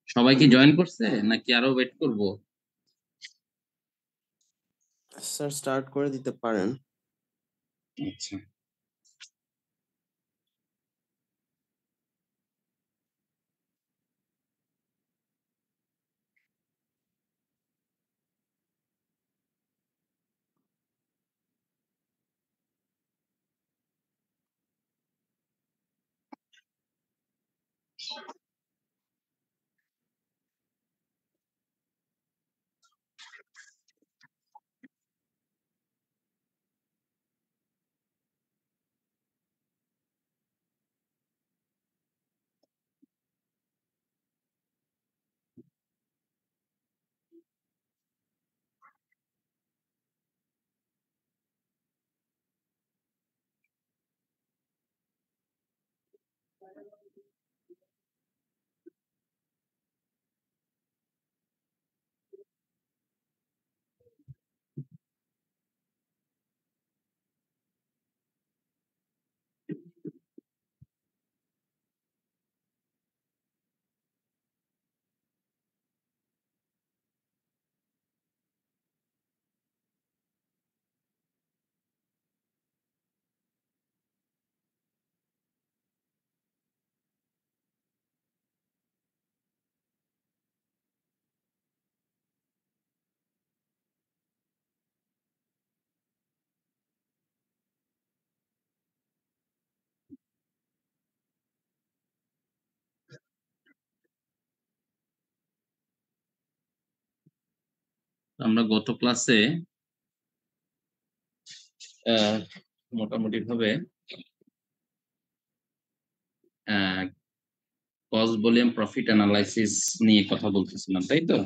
সবাই কি জয়েন করছে নাকি আরো ওয়েট করব? স্যার স্টার্ট করে দিতে পারেন। আচ্ছা। আমরা গত ক্লাসে মোটামুটি ভাবে কস্ট ভলিউম প্রফিট অ্যানালাইসিস নিয়ে কথা বলতেছিলাম, তাই তো?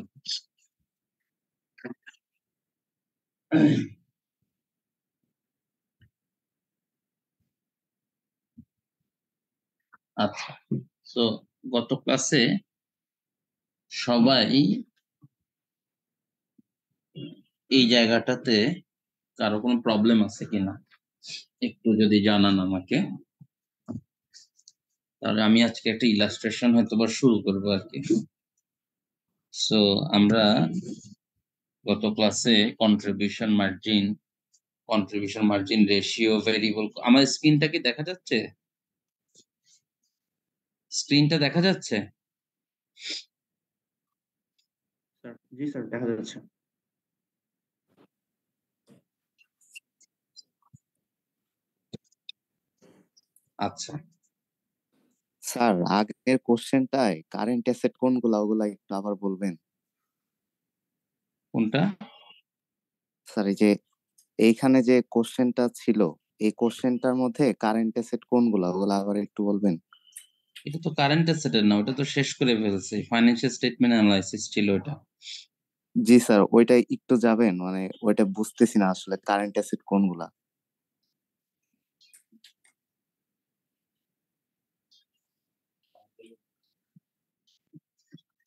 আচ্ছা, তো গত ক্লাসে সবাই এই জায়গাটাতে কারো কোনো প্রবলেম আছে কিনা একটু যদি জানান আমাকে, তাহলে আমি আজকে একটা ইলাস্ট্রেশন হয়তো বা শুরু করবো আর কি। সো আমরা গত ক্লাসে কন্ট্রিবিউশন মার্জিন রেশিও ভেরিয়েবল, আমার স্ক্রিনটা কি দেখা যাচ্ছে? স্ক্রিনটা দেখা যাচ্ছে? স্যার জি স্যার দেখা যাচ্ছে। আচ্ছা, স্যার আগের কোশ্চেনটায় কারেন্ট অ্যাসেট কোনগুলা ওগুলা একটু আবার বলবেন। কোনটা? স্যার এই যে এইখানে যে কোশ্চেনটা ছিল, এই কোশ্চেনটার মধ্যে কারেন্ট অ্যাসেট কোনগুলা ওগুলা আবার একটু বলবেন। এটা তো কারেন্ট অ্যাসেটের না, ওটা তো শেষ করে ফেলছে, ফাইন্যান্সিয়াল স্টেটমেন্ট অ্যানালাইসিস ছিল ওটা। জি স্যার ওইটা একটু যাবেন, মানে ওইটা বুঝতেছি না আসলে কারেন্ট অ্যাসেট কোনগুলা।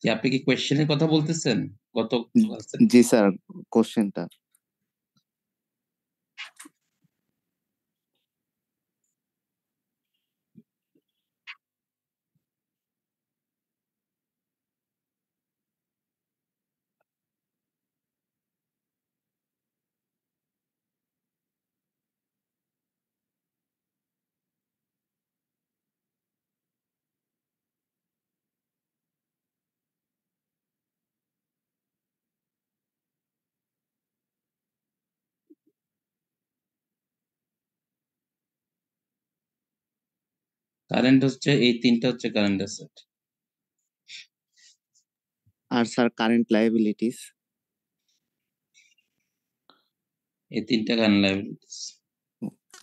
যে আপনি কি কোয়েশ্চেনের কথা বলতেছেন গত ক্লাসে? জি স্যার কোশ্চেনটা। কারেন্ট হচ্ছে এই তিনটা হচ্ছে কারেন্ট অ্যাসেট। আর স্যার কারেন্ট লায়াবিলিটিস। এই তিনটা কারেন্ট লায়াবিলিটিস।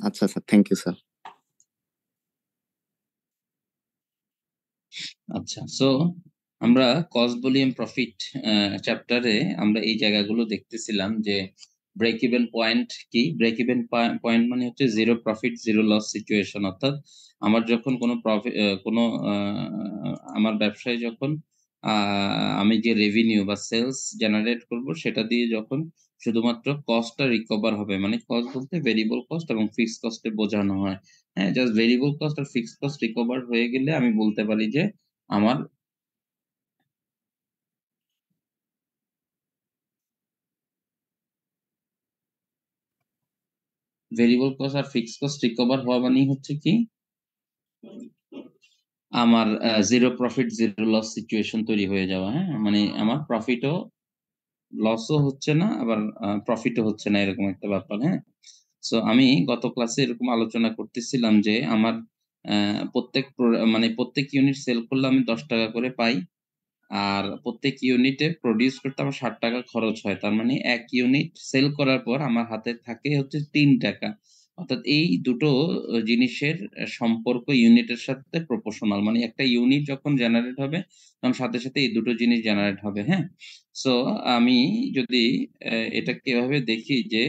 আচ্ছা স্যার, থ্যাংক ইউ স্যার। আচ্ছা, সো আমরা কস্ট ভলিউম প্রফিট চ্যাপ্টারে আমরা এই জায়গাগুলো দেখতেছিলাম যে ব্রেক ইভেন পয়েন্ট কি। ব্রেক ইভেন পয়েন্ট মানে হচ্ছে zero profit zero loss situation, অর্থাৎ আমার যখন কোনো প্রফিট কোনো আমার ব্যবসায় যখন আমি যে রেভিনিউ বা সেলস জেনারেট করব সেটা দিয়ে যখন শুধুমাত্র কস্টটা রিকভার হবে, মানে কস্ট বলতে ভেরিয়েবল কস্ট এবং ফিক্সড কস্টে বোঝানো হয়। হ্যাঁ, জাস্ট ভেরিয়েবল কস্ট আর ফিক্সড কস্ট রিকভার হয়ে গেলে আমি বলতে পারি যে আমার ভেরিয়েবল কস্ট আর ফিক্সড কস্ট রিকভার হওয়া মানে হচ্ছে কি আমার zero profit zero loss situation তৈরি হয়ে যাওয়া। হ্যাঁ, মানে আমার প্রফিটও লসও হচ্ছে না, আবার প্রফিটও হচ্ছে না, এরকম একটা ব্যাপার। হ্যাঁ, সো আমি গত ক্লাসে এরকম আলোচনা করতেছিলাম যে আমার মানে প্রত্যেক ইউনিট সেল করলে আমি 10 টাকা করে পাই, আর প্রত্যেক ইউনিটে প্রডিউস করতে আমার 60 টাকা খরচ হয়। তার মানে এক ইউনিট সেল করার পর আমার হাতে থাকে হচ্ছে 3 টাকা। অর্থাৎ এই দুটো জিনিসের সম্পর্ক ইউনিটের সাথে প্রপোর্শনাল। মানে একটা ইউনিট যখন জেনারেট হবে তখন সাথে সাথে এই দুটো জিনিস জেনারেট হবে। হ্যাঁ, সো আমি যদি এটাকে এভাবে দেখি যে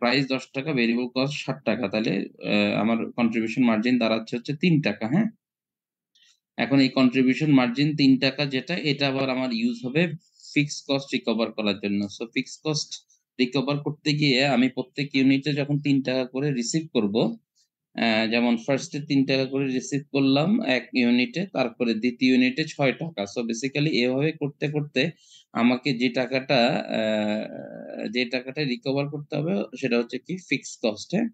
প্রাইস 10 টাকা, ভেরিয়েবল কস্ট 60 টাকা, তাহলে আমার কন্ট্রিবিউশন মার্জিন দাঁড়াচ্ছে হচ্ছে 3 টাকা। হ্যাঁ, এখন এই কন্ট্রিবিউশন মার্জিন 3 টাকা যেটা, এটা আবার আমার ইউজ হবে ফিক্সড কস্ট রিকভার করার জন্য। সো ফিক্সড কস্ট রিকভার করতে গিয়ে আমি প্রত্যেক ইউনিটে যখন 3 টাকা করে রিসিভ করব, যেমন ফার্স্টে 3 টাকা করে রিসিভ করলাম এক ইউনিটে, তারপরে দ্বিতীয় ইউনিটে 6 টাকা। সো বেসিক্যালি এভাবে করতে করতে আমাকে যে টাকাটা রিকভার করতে হবে সেটা হচ্ছে কি ফিক্সড কস্ট। হ্যাঁ,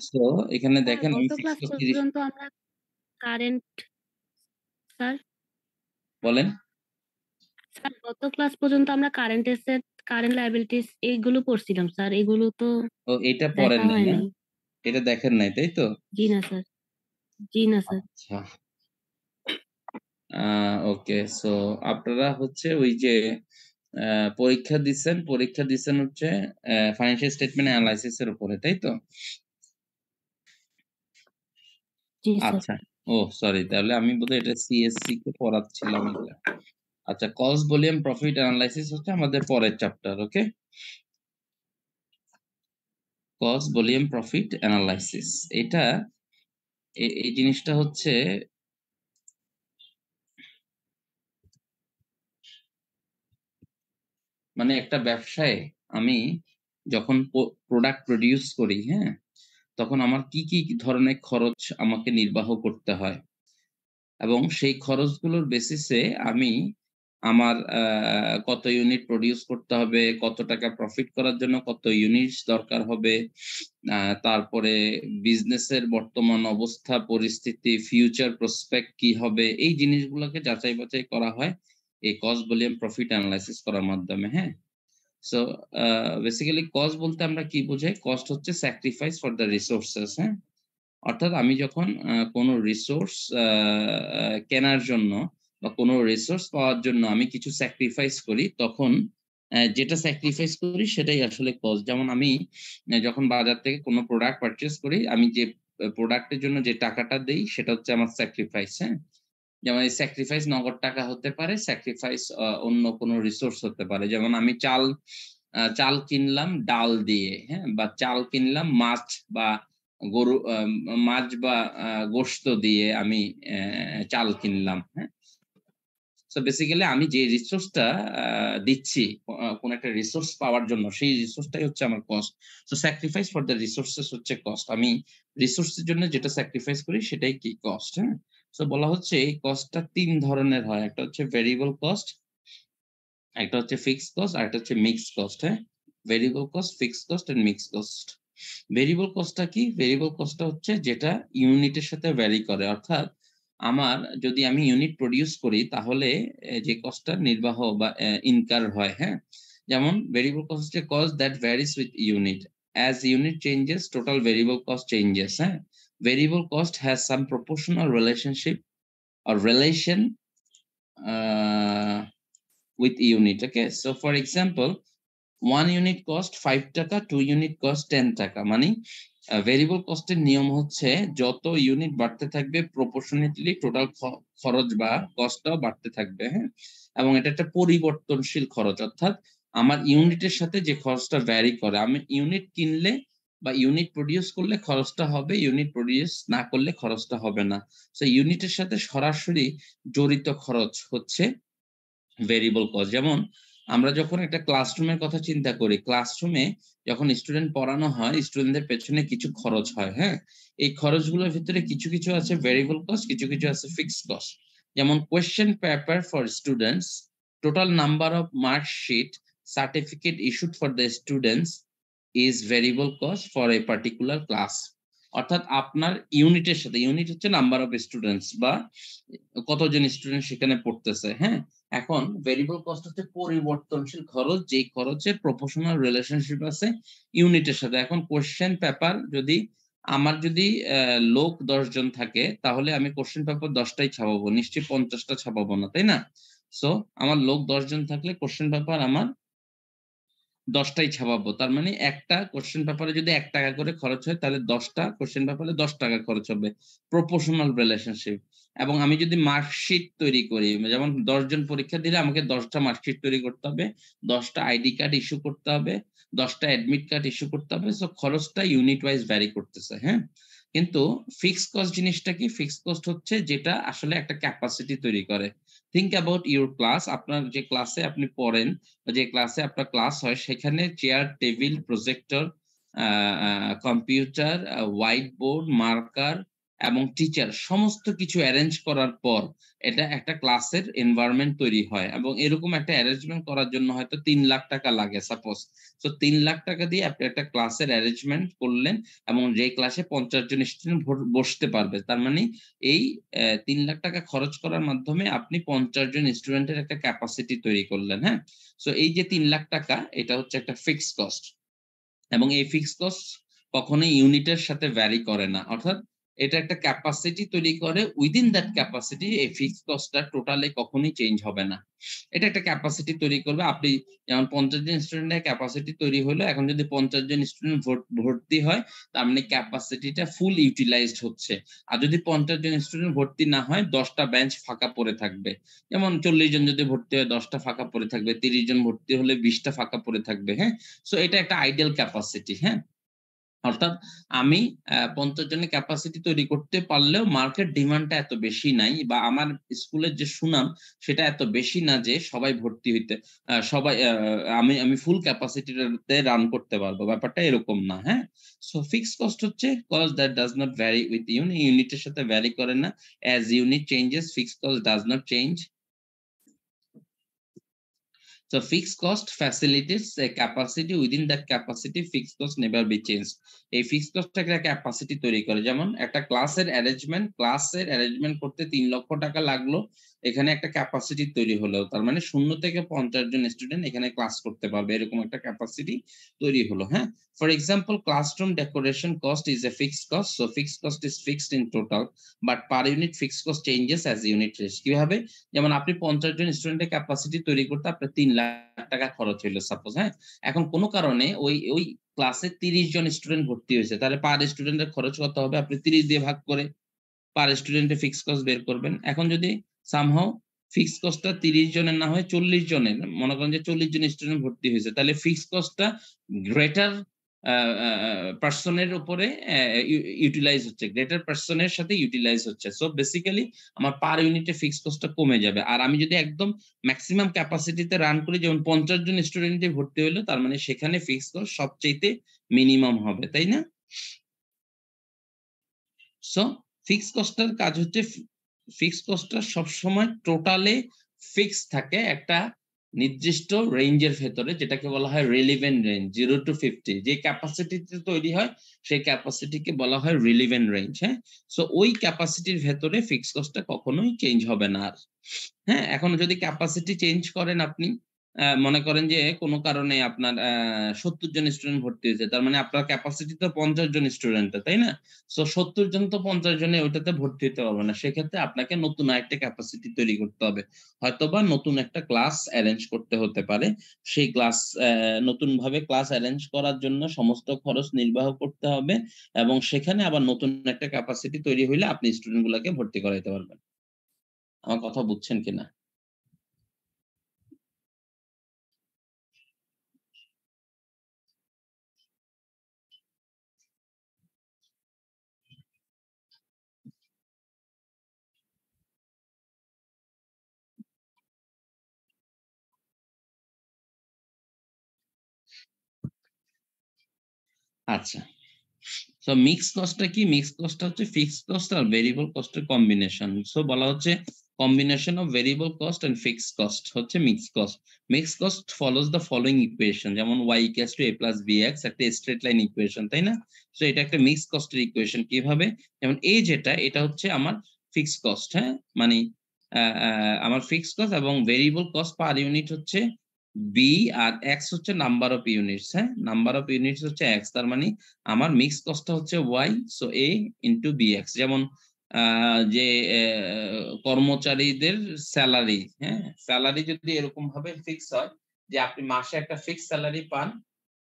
সো এখানে স্যার দেখেন আমি গত ক্লাস ফিক্সড কস্ট পর্যন্ত আমরা কারেন্ট স্যার বলেন। স্যার গত ক্লাস পর্যন্ত আমরা কারেন্ট এসেট, কারেন্ট লায়াবিলিটিস এইগুলো পড়ছিলাম স্যার, এগুলো তো ও, এটা দেখা পড়েন নাই হয় না? নাই। এটা দেখেন নাই, তাই তো? জি না স্যার, জি না স্যার। আচ্ছা, ওকে। সো আপনারা হচ্ছে ওই যে পরীক্ষা দিচ্ছেন হচ্ছে ফাইন্যান্সিয়াল স্টেটমেন্ট অ্যানালাইসিস এর উপরে, তাই তো? জি স্যার। আচ্ছা, ও সরি, তাহলে আমি বোধহয় এটা সিএসসি কে পড়াচ্ছিলাম এটা। আচ্ছা, কস্ট ভলিউম প্রফিট অ্যানালাইসিস হচ্ছে আমাদের পরের চ্যাপ্টার। ওকে, কস্ট ভলিউম প্রফিট অ্যানালাইসিস, এটা এই জিনিসটা হচ্ছে মানে একটা ব্যবসায় আমি যখন প্রোডাক্ট প্রডিউস করি, হ্যাঁ, তখন আমার কি কি ধরনের খরচ আমাকে নির্বাহ করতে হয়, এবং সেই খরচগুলোর বেসিসে আমি আমার কত ইউনিট প্রডিউস করতে হবে, কত টাকা প্রফিট করার জন্য কত ইউনিটস দরকার হবে, তারপরে বিজনেসের বর্তমান অবস্থা পরিস্থিতি, ফিউচার প্রসপেক্ট কি হবে, এই জিনিসগুলোকে যাচাই বাছাই করা হয় এই কস্ট ভলিউম প্রফিট অ্যানালাইসিস করার মাধ্যমে। হ্যাঁ, সো বেসিক্যালি কস্ট বলতে আমরা কি বোঝাই? কস্ট হচ্ছে স্যাক্রিফাইস ফর দ্য রিসোর্সেস। হ্যাঁ, অর্থাৎ আমি যখন কোনো রিসোর্স কেনার জন্য বা কোনো রিসোর্স পাওয়ার জন্য আমি কিছু স্যাক্রিফাইস করি, তখন যেটা স্যাক্রিফাইস করি সেটাই আসলে কস্ট। যেমন আমি যখন বাজার থেকে কোনো প্রোডাক্ট পারচেজ করি, আমি যে প্রোডাক্টের জন্য যে টাকাটা দেই সেটা হচ্ছে আমার স্যাক্রিফাইস। হ্যাঁ, যেমন এই স্যাক্রিফাইস নগদ টাকা হতে পারে, স্যাক্রিফাইস অন্য কোনো রিসোর্স হতে পারে। যেমন আমি চাল কিনলাম ডাল দিয়ে, হ্যাঁ, বা চাল কিনলাম মাছ বা গরু মাছ বা গোশত দিয়ে আমি চাল কিনলাম। হ্যাঁ, সো বেসিক্যালি আমি যে রিসোর্সটা দিচ্ছি কোন একটা রিসোর্স পাওয়ার জন্য, সেই রিসোর্সটাই হচ্ছে আমার cost. So sacrifice for the resources হচ্ছে কস্ট। আমি রিসোর্সের জন্য যেটা স্যাক্রিফাইস করি সেটাই কি কস্ট। হ্যাঁ, সো বলা হচ্ছে এই কস্টটা 3 ধরনের হয়। একটা হচ্ছে ভেরিয়েবল কস্ট, একটা হচ্ছে ফিক্সড কস্ট, আর একটা হচ্ছে মিক্সড কস্ট। হ্যাঁ, variable cost, fixed cost and mixed cost. Variable কস্টটা কি? ভেরিয়েবল কস্টটা হচ্ছে যেটা ইউনিটের সাথে ভ্যারি করে। অর্থাৎ আমার যদি আমি ইউনিট প্রডিউস করি তাহলে যে কস্টটা নির্বাহ বা ইনকার হয়। হ্যাঁ, যেমন ভেরিয়েবল কস্ট হচ্ছে cost that varies with unit. As unit changes total variable cost changes. হ্যাঁ, variable cost has some proportional relationship or relation with unit. Okay, so for example, 1 unit cost 5 টাকা, 2 unit cost 10 টাকা। মানে variable কস্টের নিয়ম হচ্ছে যত unit বাড়তে থাকবে proportionately total খরচ বা কস্টটাও বাড়তে থাকবে। হ্যাঁ, এবং এটা একটা পরিবর্তনশীল খরচ, অর্থাৎ আমার ইউনিটের সাথে যে খরচটা ভ্যারি করে। আমি ইউনিট কিনলে বা ইউনিট প্রডিউস করলে খরচটা হবে, ইউনিট প্রডিউস না করলে খরচটা হবে না। সো ইউনিটের সাথে সরাসরি জড়িত খরচ হচ্ছে ভেরিয়েবল কস্ট। যেমন আমরা যখন একটা ক্লাসরুমের কথা চিন্তা করি, ক্লাসরুমে যখন স্টুডেন্ট পড়ানো হয়, স্টুডেন্টদের পেছনে কিছু খরচ হয়। হ্যাঁ, এই খরচগুলোর ভিতরে কিছু কিছু আছে ভেরিয়েবল কস্ট, কিছু কিছু আছে ফিক্সড কস্ট। যেমন question paper for students, total number of marksheet, certificate issued for the students, is variable cost for a particular class. অর্থাৎ আপনার ইউনিটের সাথে, ইউনিট হচ্ছে নাম্বার অফ স্টুডেন্টস বা কতজন স্টুডেন্ট সেখানে পড়তেছে। হ্যাঁ, এখন ভেরিয়েবল কস্ট হচ্ছে পরিবর্তনশীল খরচ, যে খরচের প্রপোর্শনাল রিলেশনশিপ আছে ইউনিটের সাথে। এখন কোশ্চেন পেপার যদি আমার যদি লোক 10 জন থাকে, তাহলে আমি কোশ্চেন পেপার 10টাই ছাপাবো, নিশ্চয়ই 50টা ছাপাবো না, তাই না? সো আমার লোক 10 জন থাকলে কোশ্চেন পেপার আমার 10টাই ছাপাবো। তার মানে একটা কোশ্চেন পেপারে যদি 1 টাকা করে খরচ হয়, তাহলে 10টা কোশ্চেন পেপারে 10 টাকা খরচ হবে, প্রপোর্শনাল রিলেশনশিপ। এবং আমি যদি মার্কশিট তৈরি করি, যেমন 10 জন পরীক্ষা দিলে আমাকে 10টা মার্কশিট তৈরি করতে হবে, 10টা আইডি কার্ড ইস্যু করতে হবে, 10টা অ্যাডমিট কার্ড ইস্যু করতে হবে। সো খরচটা ইউনিট ওয়াইজ ভ্যারি করতেছে। হ্যাঁ, কিন্তু ফিক্সড কস্ট জিনিসটা কি? ফিক্সড কস্ট হচ্ছে যেটা আসলে একটা ক্যাপাসিটি তৈরি করে। থিংক অ্যাবাউট ইউর ক্লাস, আপনার যে ক্লাসে আপনি পড়েন, যে ক্লাসে আপনার ক্লাস হয়, সেখানে chair, table, projector, computer, white board, marker এবং টিচার সমস্ত কিছু অ্যারেঞ্জ করার পর এটা একটা ক্লাসের এনভায়রনমেন্ট তৈরি হয়। এবং এরকম একটা অ্যারেঞ্জমেন্ট করার জন্য হয়তো 3 লাখ টাকা লাগে সাপোজ। তো 3 লাখ টাকা দিয়ে আপনি একটা ক্লাসের অ্যারেঞ্জমেন্ট করলেন, এবং যে ক্লাসে 50 জন স্টুডেন্ট বসতে পারবে। তার মানে এই 3 লাখ টাকা খরচ করার মাধ্যমে আপনি 50 জন স্টুডেন্টের একটা ক্যাপাসিটি তৈরি করলেন। হ্যাঁ, সো এই যে 3 লাখ টাকা, এটা হচ্ছে একটা ফিক্সড কস্ট। এবং এই ফিক্সড কস্ট কখনোই ইউনিটের সাথে ভ্যারি করে না, অর্থাৎ এটা একটা ক্যাপাসিটি তৈরি করে। উইদিন দ্যাট ক্যাপাসিটি এই ফিক্সড কস্টটা টোটালি কখনোই চেঞ্জ হবে না। এটা একটা ক্যাপাসিটি তৈরি করবে। আপনি যেমন 50 জন স্টুডেন্টের ক্যাপাসিটি তৈরি হলো, এখন যদি 50 জন স্টুডেন্ট ভর্তি হয়, তার মানে ক্যাপাসিটিটা ফুল ইউটিলাইজড হচ্ছে। আর যদি 50 জন স্টুডেন্ট ভর্তি না হয়, 10টা বেঞ্চ ফাঁকা পড়ে থাকবে। যেমন 40 জন যদি ভর্তি হয়, 10টা ফাঁকা পড়ে থাকবে, 30 জন ভর্তি হলে 20টা ফাঁকা পড়ে থাকবে। হ্যাঁ, সো এটা একটা আইডিয়াল ক্যাপাসিটি। হ্যাঁ, অর্থাৎ আমি 50 জনের ক্যাপাসিটি তৈরি করতে পারলেও মার্কেট ডিমান্ডটা এত বেশি নাই, বা আমার স্কুলের যে সুনাম সেটা এত বেশি না যে সবাই ভর্তি হইতে, সবাই আমি ফুল ক্যাপাসিটিতে রান করতে পারবো, ব্যাপারটা এরকম না। হ্যাঁ, সো ফিক্সড কস্ট হচ্ছে cost that does not vary with unit, ইউনিটের সাথে ভ্যারি করে না। As unit changes, fixed cost does not change. So fixed cost facilitates a capacity, within that capacity fixed cost never be changed. এই fixed cost একটা capacity তৈরি করে। যেমন একটা ক্লাসের অ্যারেঞ্জমেন্ট করতে 3 লক্ষ টাকা লাগলো, এখানে একটা ক্যাপাসিটি তৈরি হলো। তার মানে 0 থেকে 50 জন স্টুডেন্ট এখানে ক্লাস করতে পারবে, এরকম একটা ক্যাপাসিটি তৈরি হলো। হ্যাঁ, for example classroom decoration cost is a fixed cost, so fixed cost is fixed in total, but per unit fixed cost changes as unit race. কিভাবে? যেমন আপনি 50 জন স্টুডেন্টের ক্যাপাসিটি তৈরি করতে আপনার 3 লাখ টাকা খরচ হইলো সাপোজ। হ্যাঁ, এখন কোনো কারণে ওই ক্লাসে 30 জন স্টুডেন্ট ভর্তি হয়েছে, তাহলে পার স্টুডেন্টের খরচ কত হবে? আপনি 30 দিয়ে ভাগ করে পার স্টুডেন্টের ফিক্সড কস্ট বের করবেন। এখন যদি সামহাউ ফিক্সড কস্টটা 30 জনের না হয় 40 জনের, মনে করেন যে 40 জন স্টুডেন্ট ভর্তি হয়েছে, তাহলে ফিক্সড কস্টটা গ্রেটার পার্সনের উপরে ইউটিলাইজ হচ্ছে, গ্রেটার পার্সনের সাথে ইউটিলাইজ হচ্ছে। সো বেসিক্যালি আমার পার ইউনিটে ফিক্সড কস্টটা কমে যাবে। আর আমি যদি একদম ম্যাক্সিমাম ক্যাপাসিটিতে রান করি, যেমন 50 জন স্টুডেন্টে ভর্তি হলো, তার মানে সেখানে ফিক্সড কস্ট সবচেয়ে মিনিমাম হবে, তাই না? সো ফিক্সড কস্টটার কাজ হচ্ছে, ফিক্সড কস্টটা সবসময় টোটালে ফিক্স থাকে একটা নির্দিষ্ট রেঞ্জের ভেতরে, যেটাকে বলা হয় রিলিভেন্ট রেঞ্জ, 0 to 50। যে ক্যাপাসিটিতে তৈরি হয় সেই ক্যাপাসিটিকে বলা হয় রিলিভেন্ট রেঞ্জ। হ্যাঁ, সো ওই ক্যাপাসিটির ভেতরে ফিক্সড কস্টটা কখনোই চেঞ্জ হবে না আর। হ্যাঁ, এখন যদি ক্যাপাসিটি চেঞ্জ করেন আপনি, মনে করেন যে কোনো কারণে আপনার 70 জন স্টুডেন্ট ভর্তি হয়েছে, তার মানে আপনার ক্যাপাসিটি তো 50 জন স্টুডেন্টের, তাই না? সো 70 জন তো 50 জনে ওইটাতে ভর্তি হতে পারবে না, সেক্ষেত্রে আপনাকে নতুন আরেকটা ক্যাপাসিটি তৈরি করতে হবে, হয়তোবা নতুন একটা ক্লাস অ্যারেঞ্জ করতে হতে পারে। সেই ক্লাস নতুন ভাবে ক্লাস অ্যারেঞ্জ করার জন্য সমস্ত খরচ নির্বাহ করতে হবে, এবং সেখানে আবার নতুন একটা ক্যাপাসিটি তৈরি হইলে আপনি স্টুডেন্ট গুলাকে ভর্তি করাইতে পারবেন। আমার কথা বুঝছেন কিনা? আচ্ছা, সো মিক্স কস্টটা কি? মিক্স কস্টটা হচ্ছে ফিক্সড কস্ট আর ভেরিয়েবল কস্টের কম্বিনেশন। সো বলা হচ্ছে combination of variable cost and fixed cost হচ্ছে mixed cost. Mixed cost follows the following equation, যেমন y equals to a plus bx একটা straight line equation, তাই না? So এটা একটা mixed cost এর ইকুয়েশন। কিভাবে? যেমন a যেটা, এটা হচ্ছে আমার ফিক্সড কস্ট, হ্যাঁ, মানে আমার ফিক্সড কস্ট এবং ভেরিয়েবল কস্ট পার ইউনিট হচ্ছে b, আর x হচ্ছে নাম্বার অফ ইউনিটস, হ্যাঁ, নাম্বার অফ ইউনিটস হচ্ছে x, তার মানে আমার মিক্স কস্টটা হচ্ছে y, so a into bx। যেমন যে কর্মচারীদের স্যালারি, হ্যাঁ, স্যালারি যদি এরকম ভাবে ফিক্স হয় যে আপনি মাসে একটা ফিক্স স্যালারি পান,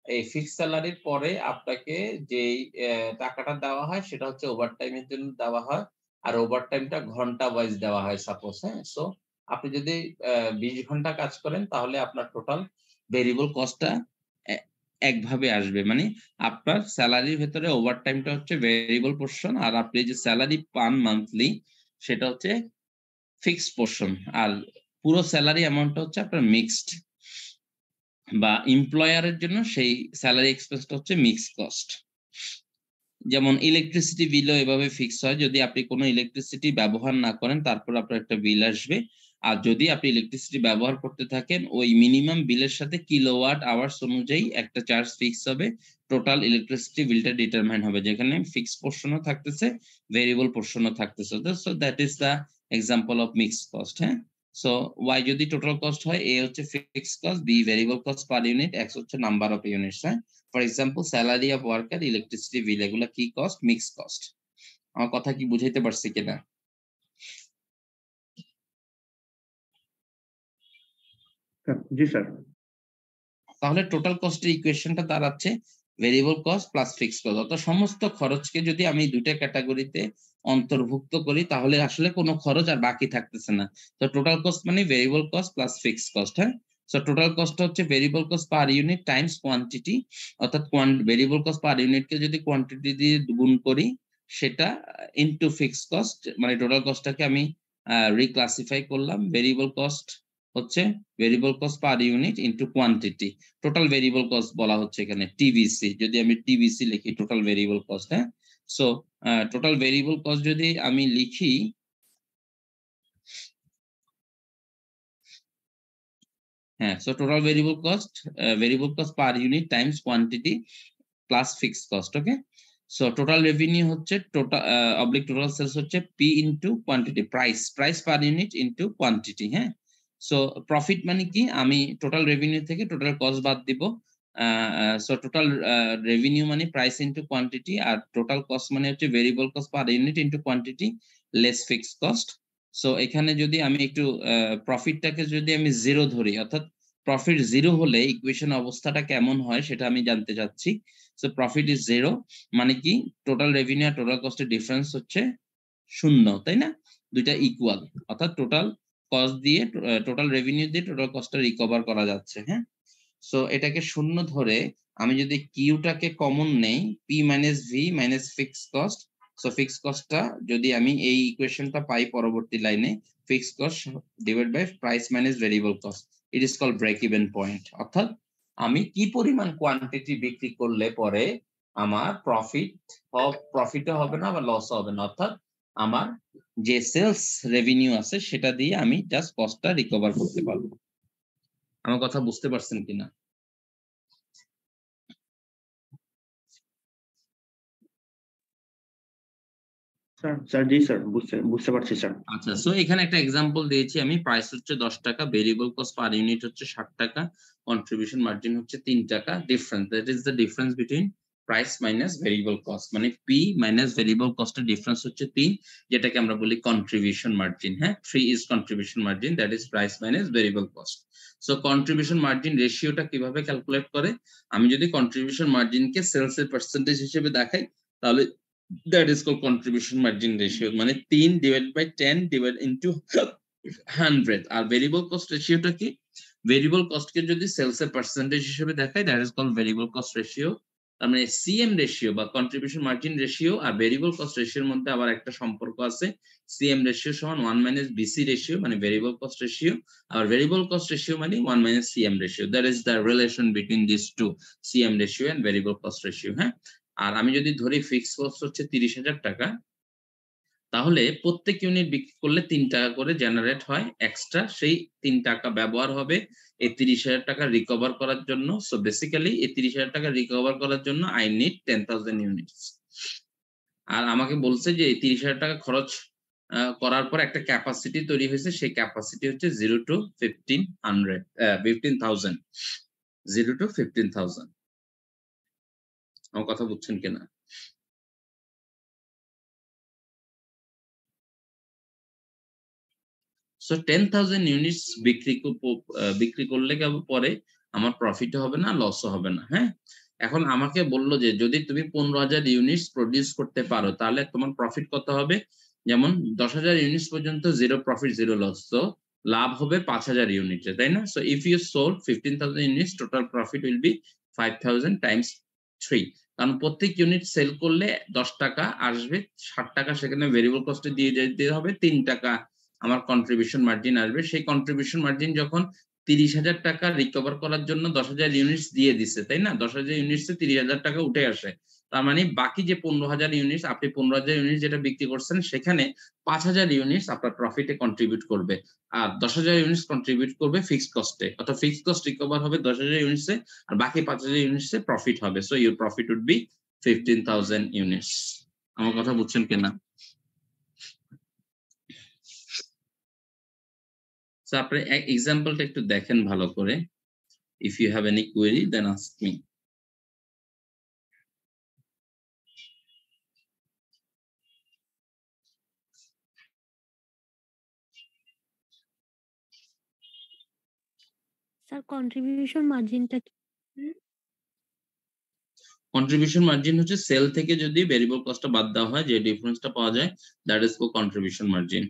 এই ফিক্স স্যালারির পরে আপনাকে যেই টাকাটা দেওয়া হয় সেটা হচ্ছে ওভারটাইমের জন্য দেওয়া হয়, আর ওভারটাইমটা ঘন্টা ওয়াইজ দেওয়া হয় সাপোজ, হ্যাঁ। সো আপনি যদি 20 ঘন্টা কাজ করেন তাহলে আপনার টোটাল ভেরিয়েবল কস্টটা একভাবে আসবে, মানে আপনার স্যালারির ভেতরে ওভারটাইমটা হচ্ছে ভেরিয়েবল পোরশন, আর আপনি যে স্যালারি পান মান্থলি সেটা হচ্ছে ফিক্সড পোরশন, আর পুরো স্যালারি অ্যামাউন্টটা হচ্ছে আপনার মিক্সড, বা এমপ্লয়ারের জন্য সেই স্যালারি এক্সপেন্সটা হচ্ছে মিক্সড কস্ট। যেমন ইলেকট্রিসিটি বিলও এভাবে ফিক্স হয়, যদি আপনি কোনো ইলেকট্রিসিটি ব্যবহার না করেন তারপর আপনার একটা বিল আসবে, আর যদি আপনি ইলেকট্রিসিটি ব্যবহার করতে থাকেন ওই মিনিমাম বিলের সাথে কিলোওয়াট আওয়ার্স অনুযায়ী একটা চার্জ ফিক্স হবে, টোটাল ইলেকট্রিসিটি বিলটা ডিটারমাইন হবে, যেখানে ফিক্সড পোরশনও থাকতেছে ভেরিয়েবল পোরশনও থাকতেছে। So that is the example of mixed cost, হ্যাঁ। সো y যদি টোটাল কস্ট হয়, a হচ্ছে fixed cost, b variable cost per unit, x হচ্ছে নাম্বার অফ ইউনিটস, হ্যাঁ। For example salary of worker, electricity bill, এগুলা কি cost? Mixed cost. আমার কথা কি বুঝাইতে পারছি কিনা? জি স্যার। তাহলে টোটাল কস্টের ইকুয়েশনটা দাঁড়াচ্ছে variable cost plus fixed cost, অর্থাৎ সমস্ত খরচকে যদি আমি দুইটা ক্যাটাগরিতে অন্তর্ভুক্ত করি তাহলে আসলে কোনো খরচ আর বাকি থাকতেছে না। তো টোটাল কস্ট মানে variable cost plus fixed cost, হ্যাঁ। সো টোটাল কস্ট হচ্ছে variable cost per unit times quantity, অর্থাৎ ভেরিয়েবল কস্ট পার ইউনিটকে যদি কোয়ান্টিটি দিয়ে গুণ করি সেটা ইনটু ফিক্সড কস্ট, মানে টোটাল কস্টটাকে আমি রিক্লাসিফাই করলাম, ভেরিয়েবল কস্ট হচ্ছে variable cost per unit into quantity, total variable cost বলা হচ্ছে এখানে টিভিসি, যদি আমি টিভিসি লিখি টোটাল ভেরিয়েবল কস্ট, হ্যাঁ। সো টোটাল ভেরিয়েবল কস্ট যদি আমি লিখি, হ্যাঁ, so total variable cost per unit times quantity plus fixed cost, okay. So total revenue হচ্ছে টোটাল সেলস হচ্ছে P into quantity, price per unit into quantity, হ্যাঁ। So profit মানে কি, আমি টোটাল রেভিনিউ থেকে টোটাল কস্ট বাদ দিব, so total revenue মানে প্রাইস ইনটু কোয়ান্টিটি, আর টোটাল কস্ট মানে হচ্ছে variable cost per unit into quantity less fixed cost. So এখানে যদি আমি একটু প্রফিটটাকে যদি আমি জিরো ধরি, অর্থাৎ প্রফিট জিরো হলে ইকুয়েশন অবস্থাটা কেমন হয় সেটা আমি জানতে চাচ্ছি। সো প্রফিট ইজ জিরো মানে কি, টোটাল রেভিনিউ আর টোটাল কস্টের ডিফারেন্স হচ্ছে শূন্য, তাই না? দুইটা ইকুয়াল, অর্থাৎ টোটাল কস্ট দিয়ে টোটাল রেভিনিউ দিয়ে টোটাল কস্টটা রিকভার করা যাচ্ছে, হ্যাঁ। সো এটাকে শূন্য ধরে আমি যদি কিউটাকে কমন নেই, P minus V minus fixed cost, so fixed কস্টটা যদি আমি এই ইকুয়েশনটা পাই পরবর্তী লাইনে, fixed cost divide by price minus variable cost, it is called break even point. অর্থাৎ আমি কি পরিমাণ কোয়ান্টিটি বিক্রি করলে পরে আমার প্রফিটও হবে না বা লসও হবে না, অর্থাৎ আমার যে সেলস রেভিনিউ আছে সেটা দিয়ে আমি জাস্ট কস্টটা রিকভার করতে পারবো। আমার কথা বুঝতে পারছেন কিনা? স্যার জি স্যার, বুঝতে পারছি স্যার। আচ্ছা, সো এখানে একটা এক্সাম্পল দিয়েছি আমি, প্রাইস হচ্ছে 10 টাকা, ভেরিয়েবল কস্ট পার ইউনিট হচ্ছে 60 টাকা, কন্ট্রিবিউশন মার্জিন হচ্ছে 3 টাকা, difference, that is the difference between price minus variable cost, মানে পি মাইনাস ভেরিয়েবল কস্টের ডিফারেন্স হচ্ছে 3, যেটাকে আমরা বলি কন্ট্রিবিউশন মার্জিন, হ্যাঁ। 3 is contribution margin, that is price minus variable cost. So contribution margin রেশিওটা কিভাবে ক্যালকুলেট করে, আমি যদি কন্ট্রিবিউশন মার্জিনকে সেলস এর পার্সেন্টেজ হিসেবে দেখাই তাহলে that is called contribution margin ratio, মানে 3 divided by 10 divided into 100। R variable cost রেশিওটা কি, ভেরিয়েবল কস্টকে যদি সেলস এর পার্সেন্টেজ হিসেবে দেখাই that is called variable cost ratio. তার মানে সিএম রেশিও বা কন্ট্রিবিউশন মার্জিন রেশিও আর ভেরিয়েবল কস্ট রেশিওর মধ্যে আবার একটা সম্পর্ক আছে, সিএম রেশিও সমান 1 মাইনাস বিসি রেশিও, মানে ভেরিয়েবল কস্ট রেশিও, আর ভেরিয়েবল কস্ট রেশিও মানে 1 minus CM ratio, that is the relation between this two, CM ratio and variable cost ratio, হ্যাঁ। আর আমি যদি ধরি ফিক্সড কস্ট হচ্ছে 30,000 টাকা, তাহলে প্রত্যেক ইউনিট বিক্রি করলে 3 টাকা করে জেনারেট হয় এক্সট্রা, সেই 3 টাকা ব্যবহার হবে এই 30,000 টাকা রিকভার করার জন্য। সো বেসিক্যালি এই 30,000 টাকা রিকভার করার জন্য আই নিড 10,000 ইউনিটস। আর আমাকে বলছে যে এই 30,000 টাকা খরচ করার পর একটা ক্যাপাসিটি তৈরি হয়েছে, সেই ক্যাপাসিটি হচ্ছে 0 to 15,000 0 to 15,000। আমার কথা বুঝছেন কিনা? সো 10,000 ইউনিটস বিক্রি করলে পরে আমার প্রফিট হবে না, লসও হবে না। হ্যাঁ, এখন আমাকে বললো যে যদি তুমি 15,000 ইউনিটস প্রডিউস করতে পারো তাহলে তোমার প্রফিট কত হবে। যেমন 10,000 ইউনিটস পর্যন্ত জিরো প্রফিট জিরো লস, তো লাভ হবে 5,000 ইউনিটে, তাই না? So if you sold 15,000 units, total profit will be 5,000 times 3। কারণ প্রত্যেক ইউনিট সেল করলে 10 টাকা আসবে, 60 টাকা সেখানে ভেরিয়েবল কস্টে দিয়ে দিতে হবে, 3 টাকা আমার কন্ট্রিবিউশন মার্জিন আসবে। সেই কন্ট্রিবিউশন মার্জিন যখন 30,000 টাকা রিকভার করার জন্য 10,000 ইউনিটস দিয়ে দিছে, তাই না? 10,000 ইউনিটসে 30,000 টাকা উঠে আসে। তার মানে বাকি যে 15,000 ইউনিটস, আপনি 15,000 ইউনিট যেটা বিক্রি করছেন সেখানে 5,000 ইউনিটস আপনার প্রফিটে কন্ট্রিবিউট করবে, আর 10,000 ইউনিটস কন্ট্রিবিউট করবে ফিক্সড কস্টে। অর্থাৎ ফিক্সড কস্ট রিকভার হবে 10,000 ইউনিটসে, আর বাকি 5,000 ইউনিটসে প্রফিট হবে। So your profit would be 15,000 units. আমার কথা বুঝছেন কিনা? So আপনি এক্সাম্পলটা একটু দেখেন ভালো করে। If you have any query, then ask me. Sir contribution মার্জিনটা কি? কন্ট্রিবিউশন মার্জিন হচ্ছে সেল থেকে যদি ভেরিয়েবল কস্টটা বাদ দেওয়া হয় যে ডিফারেন্সটা পাওয়া যায়, that is called contribution margin.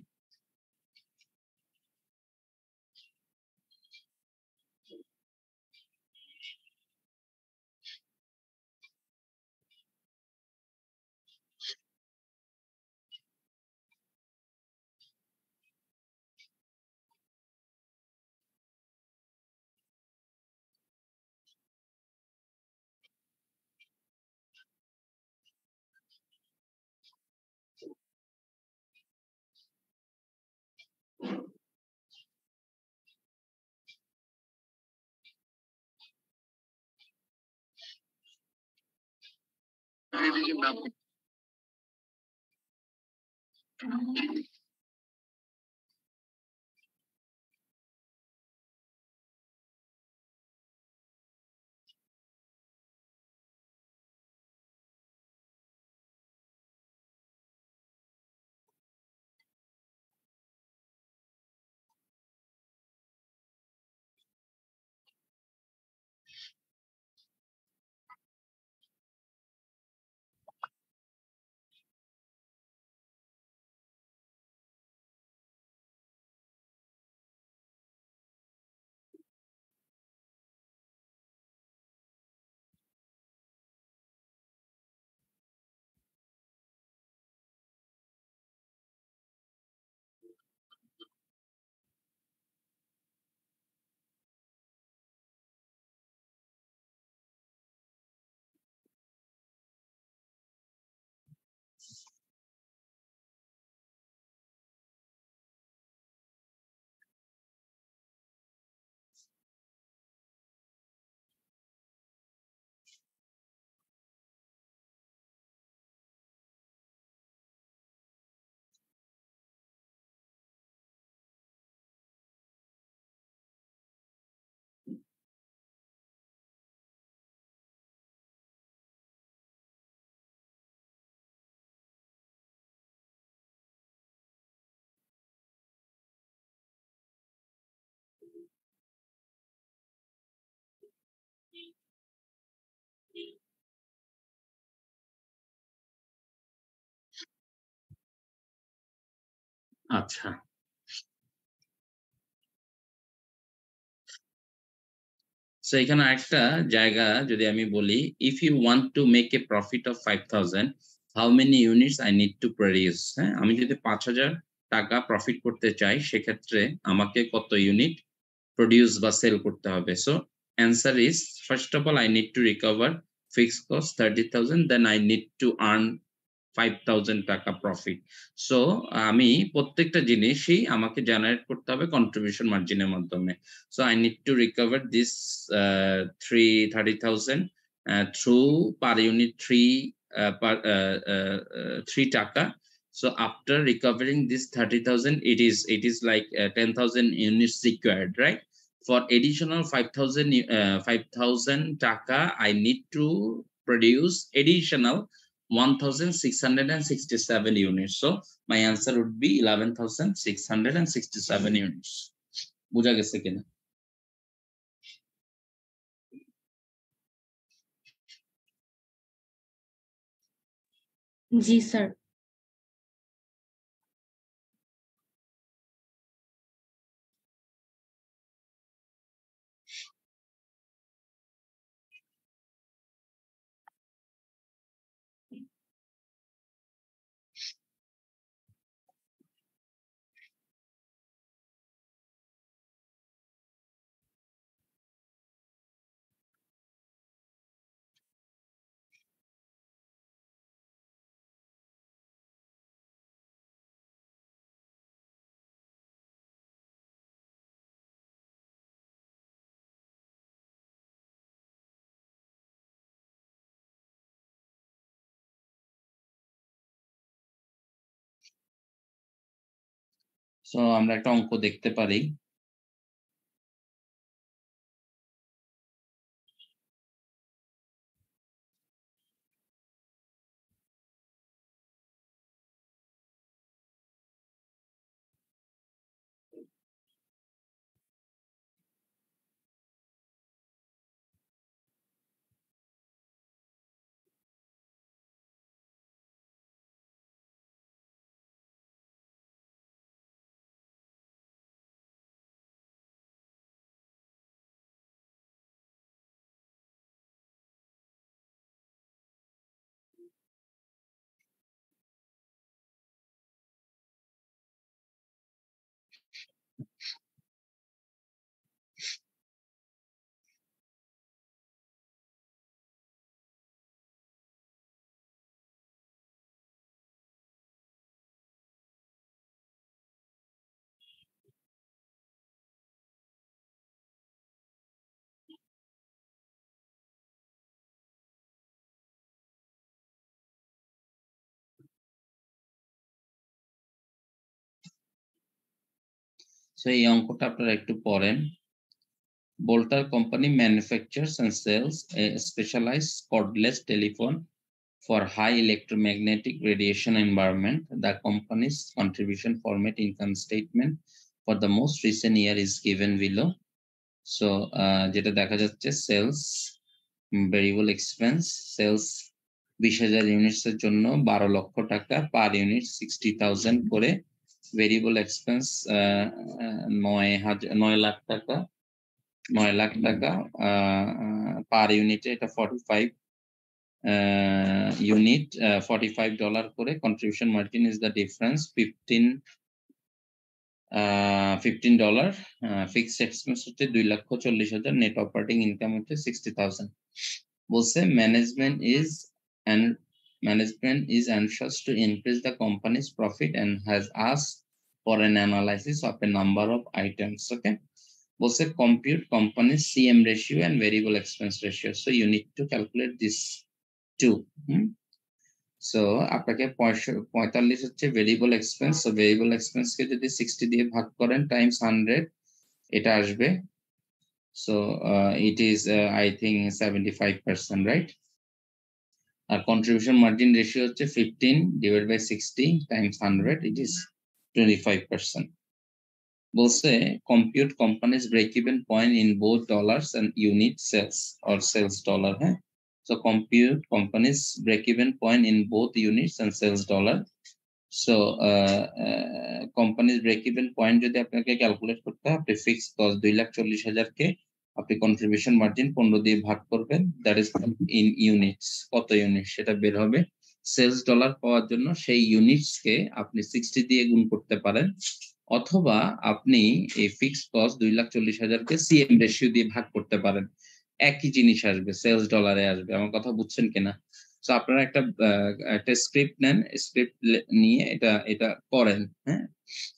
আচ্ছা, সো এখানে একটা জায়গা যদি আমি বলি, if you want to make a profit of 5,000, how many units I need to produce. হ্যাঁ, আমি যদি 5,000 টাকা প্রফিট করতে চাই সেক্ষেত্রে আমাকে কত ইউনিট প্রডিউস বা সেল করতে হবে। So answer is, first of all I need to recover fixed cost 30,000, then I need to earn 5,000 টাকা প্রফিট। সো আমি প্রত্যেকটা জিনিসই আমাকে জেনারেট করতে হবে কন্ট্রিবিউশন মার্জিনের মাধ্যমে। So I need to recover this 30,000 through per unit 3 টাকা। So after recovering this 30,000, it is like 10,000 units required, right? For additional 5,000 taka, I need to produce additional 1,667 units. So my answer would be 11,667 units. বুঝা গেছে কিনা? জি sir. So আমরা একটা অঙ্ক দেখতে পারি। So এই অঙ্কটা আপনারা একটু পড়েন। Bolter company manufactures and sells a specialized cordless telephone for high electromagnetic radiation environment. The company's contribution format income statement for the most recent year is given below. So যেটা দেখা যাচ্ছে sales variable expense sales 20,000 units এর জন্য 12 লক্ষ টাকা, per unit 60,000 করে, variable expense 9 lakh টাকা, 9 লাখ টাকা পার ইউনিটে, এটা 45 unit, $45 করে। Contribution margin is the difference, $15। Fixed expense হচ্ছে 2,40,000, নেট অপারেটিং ইনকাম হচ্ছে 60,000। বলছে management is anxious to increase the company's profit and has asked for an analysis of a number of items. Okay, বলছে compute company's CM ratio and variable expense ratio. So you need to calculate this too. So আপনাকে 45 হচ্ছে variable expense. So variable expense কে যদি 60 দিয়ে ভাগ করেন times 100, এটা আসবে। So it is I think 75%, right? আর কন্ট্রিবিউশন মার্জিন রেশিও হচ্ছে 15 divide by 60 times 100, it is 25%। বলছে compute companies break even point in both dollars and unit sales or sales dollar. হ্যাঁ, so compute company's break-even point in both units and sales dollar. So company's break-even point যদি আপনাকে calculate করতে হয়, আপনি fixed cost 2,40,000 কে আপনি contribution margin 15 দিয়ে ভাগ করবেন, দ্যাট ইজ ইন ইউনিটস। কত ইউনিট সেটা বের হবে। সেলস ডলার পাওয়ার জন্য সেই ইউনিটস কে আপনি 60 দিয়ে গুণ করতে পারেন, অথবা আপনি এই ফিক্সড কস্ট 2,40,000 কে সিএম রেশিও দিয়ে ভাগ করতে পারেন। একই জিনিস আসবে, সেলস ডলারে আসবে। আমার কথা বুঝছেন কিনা? সো আপনারা একটা স্ক্রিপ্ট নেন, স্ক্রিপ্ট নিয়ে এটা করেন। হ্যাঁ,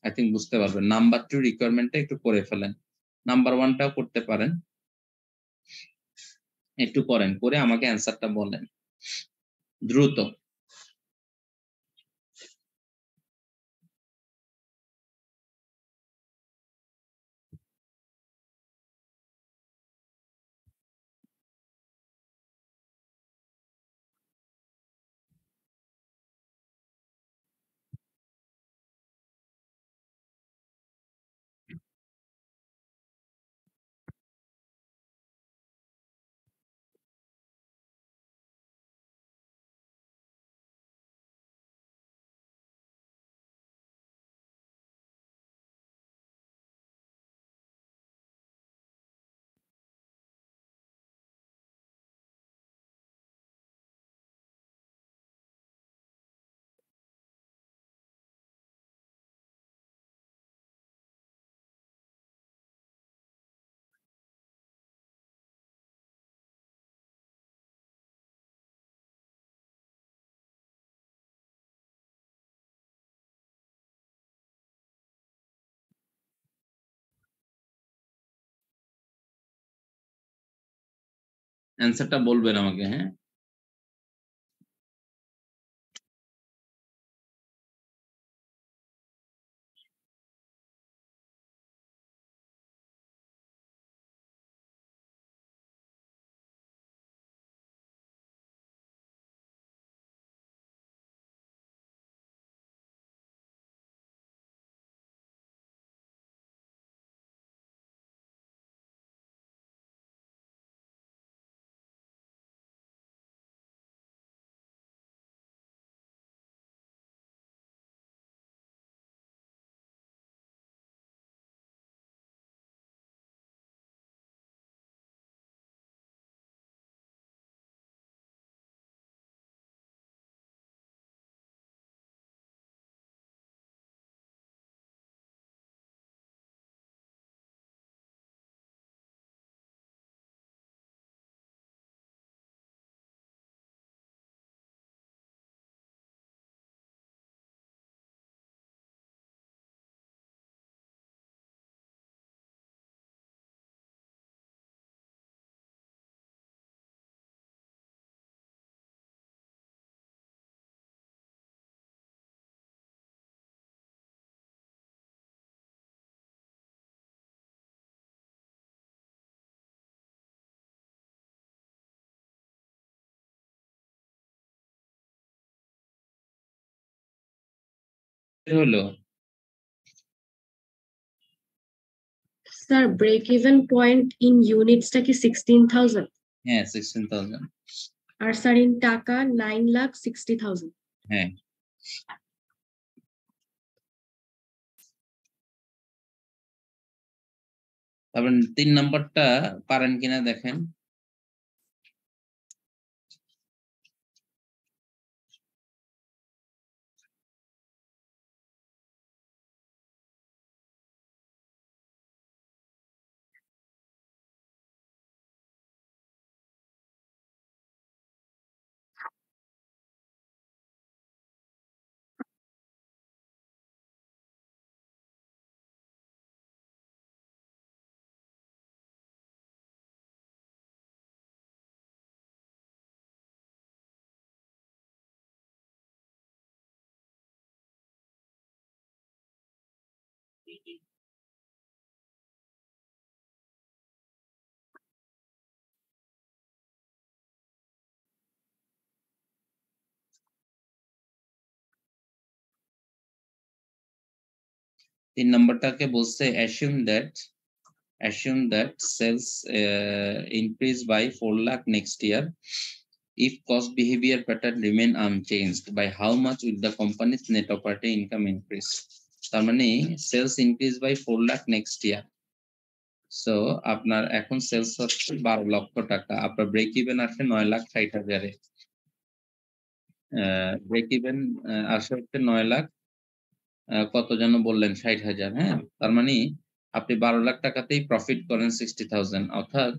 আই থিঙ্ক বুঝতে পারবেন। নাম্বার 2 রিকোয়ারমেন্টটা একটু করে ফেলেন, নাম্বার 1টাও করতে পারেন, একটু করেন, করে আমাকে অ্যান্সারটা বলেন দ্রুত। অ্যান্সারটা বলবেন আমাকে। হ্যাঁ, হলো। Sir break even point in ইউনিটসটা কি 16,000? হ্যাঁ, 16,000। আর স্যার ইন টাকা 9,60,000। হ্যাঁ, তারপর 3 নাম্বারটা পারেন কিনা দেখেন। তিন নাম্বারটাকে বলছে assume that sales increase by 4 lakh next year if cost behavior pattern remain unchanged, by how much will the company's net operating income increase? তার মানে sales increase by 4 lakh next year. So আপনার এখন সেলস হচ্ছে 12 লক্ষ টাকা, আপনার break even আসে 9,60,000-এ। Break even আসে হচ্ছে 9 লাখ কত যেন বললেন, 60,000। হ্যাঁ, তার মানে আপনি 12 লাখ টাকাতেই প্রফিট করেন 60,000, অর্থাৎ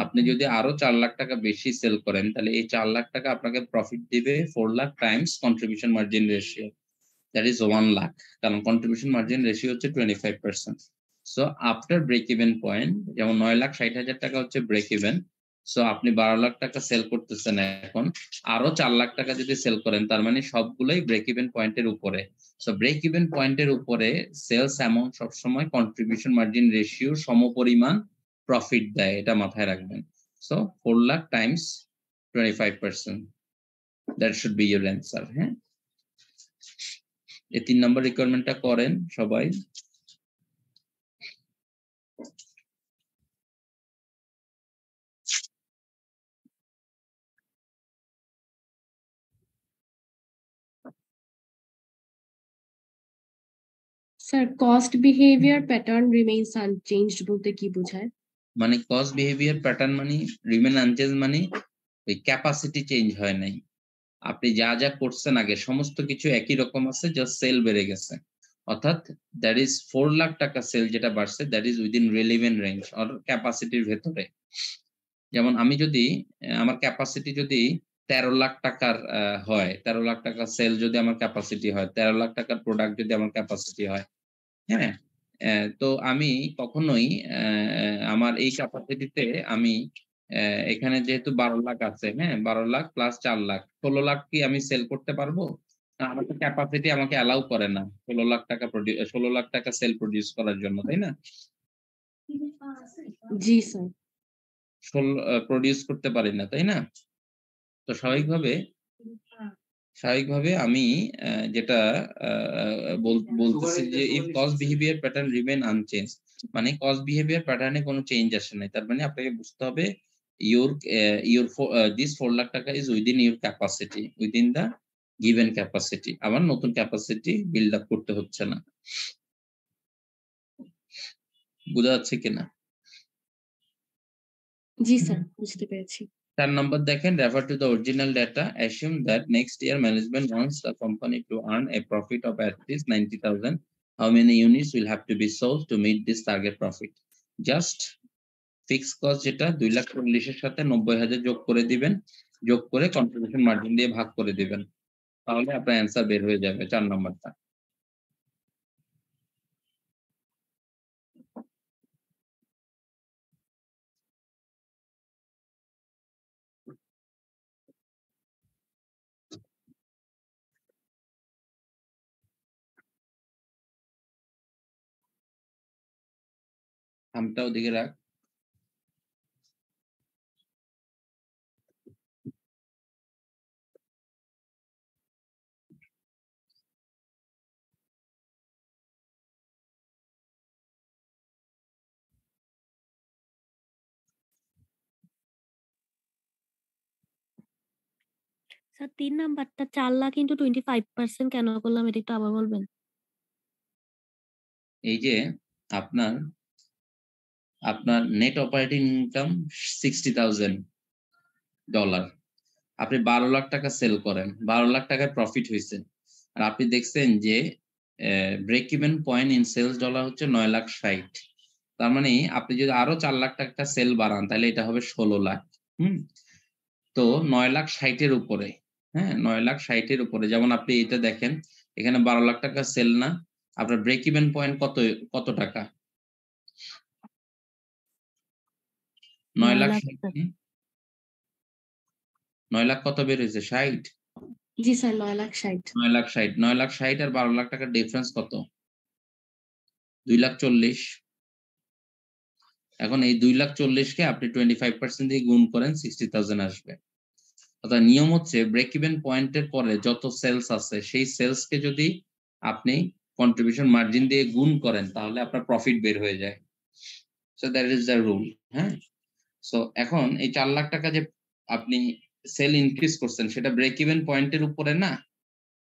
আপনি যদি আরো 4 লাখ টাকা বেশি সেল করেন তাহলে এই 4 লাখ টাকা আপনাকে প্রফিট দিবে 4 lakh times contribution margin ratio, that is 1 lakh, কারণ কন্ট্রিবিউশন মার্জিন রেশিও হচ্ছে 25%। So after break even point, যেমন 9,60,000 টাকা হচ্ছে ব্রেক ইভেন, সো আপনি 12 লাখ টাকা সেল করতেছেন, এখন আরো 4 লাখ টাকা যদি সেল করেন তার মানে সবগুলোই ব্রেক ইভেন পয়েন্টের উপরে। সো ব্রেক ইভেন পয়েন্টের উপরে সেলস অ্যামাউন্ট সবসময় কন্ট্রিবিউশন মার্জিন রেশিও সমপরিমাণ প্রফিট দেয়, এটা মাথায় রাখবেন। So 4 lakh Times 25%, that should be your answer. হ্যাঁ, এই 3 নম্বর রিকোয়ারমেন্টটা করেন সবাই। Sir cost behaviour pattern remains unchanged বলতে কি বোঝায়? মানে কস্ট বিহেভিয়ার প্যাটার্ন মানে রিমেন আনচেঞ্জ, মানে ওই ক্যাপাসিটি চেঞ্জ হয় নাই, আপনি যা যা করছেন আগে সমস্ত কিছু একই রকম আছে, জাস্ট সেল বেড়ে গেছে, অর্থাৎ দ্যাট ইজ 4 লাখ টাকা সেল যেটা বাড়ছে that is within relevant range or ক্যাপাসিটির ভেতরে। যেমন আমি যদি আমার ক্যাপাসিটি যদি 13 লাখ টাকার হয়, 13 লাখ টাকা সেল যদি আমার ক্যাপাসিটি হয়, 13 লাখ টাকার প্রোডাক্ট যদি আমার ক্যাপাসিটি হয়, হ্যাঁ, তো আমি কখনোই আমার এই ক্যাপাসিটিতে আমি এখানে যেহেতু 12 লাখ আছে, হ্যাঁ, 12 লাখ প্লাস 4 লাখ 16 লাখ কি আমি সেল করতে পারবো? আমার তো ক্যাপাসিটি আমাকে অ্যালাউ করে না 16 লাখ টাকা 16 লাখ টাকা সেল প্রডিউস করার জন্য, তাই না? জি স্যার। প্রডিউস করতে পারি না, তাই না? তো স্বাভাবিকভাবে আমি যেটা বলতেছি যে if cost behaviour pattern remain unchange, মানে কস্ট বিহেভিয়ার প্যাটার্নে কোনো চেঞ্জ আসে নাই, তার মানে আপনাকে বুঝতে হবে দিস 4 লাখ টাকা is within your capacity, within the given capacity, আবার নতুন ক্যাপাসিটি বিল্ড আপ করতে হচ্ছে না। বোঝা যাচ্ছে কিনা? জি স্যার, বুঝতে পেরেছি। 4 number দেখেন, refer to the original data, assume that next year management wants the company to earn a profit of at least 90,000. How many units will have to be sold to meet this target profit? Just fixed cost যেটা 2,40,000 এর সাথে 90,000 যোগ করে দিবেন, যোগ করে contribution margin দিয়ে ভাগ করে দিবেন, তাহলে আপনার অ্যান্সার বের হয়ে যাবে 4 নম্বরটা। আমটা ওদিকে রাখ। স্যার 3 নাম্বারটা 4 লাখ ইনটু 25% কেন করলাম এটা একটু আবার বলবেন? এই যে আপনার নেট অপারেটিং ইনকাম $60,000, আপনি 12 লাখ টাকা সেল করেন, 12 লাখ টাকার প্রফিট হয়েছে, আর আপনি দেখছেন যে break even point in sales dollar হচ্ছে 9,60,000, তার মানে আপনি যদি আরো 4 লাখ টাকা সেল বাড়ান তাহলে এটা হবে 16 লাখ। তো 9,60,000 উপরে, হ্যাঁ, 9,60,000 উপরে, যেমন আপনি এটা দেখেন এখানে 12 লাখ টাকা সেল না, আপনার ব্রেক ইভেন পয়েন্ট কত টাকা? 9 লাখ 9 লাখ কত বের হয়েছে? 60? জি স্যার, 9,60,000। 9,60,000 9,60,000 আর 12 লাখ টাকার ডিফারেন্স কত? 2,40,000। এখন এই 2,40,000 কে আপনি 25% দিয়ে গুণ করেন, 60,000 আসবে। অর্থাৎ নিয়ম হচ্ছে ব্রেক ইভেন পয়েন্টের পরে যত সেলস আছে সেই সেলস কে যদি আপনি কন্ট্রিবিউশন মার্জিন দিয়ে গুণ করেন তাহলে আপনার প্রফিট বের হয়ে যায়। So that is the rule. হ্যাঁ, সো এখন এই 4 লাখ টাকা যে আপনি সেল ইনক্রিজ করছেন সেটা ব্রেক ইভেন পয়েন্টের উপরে না,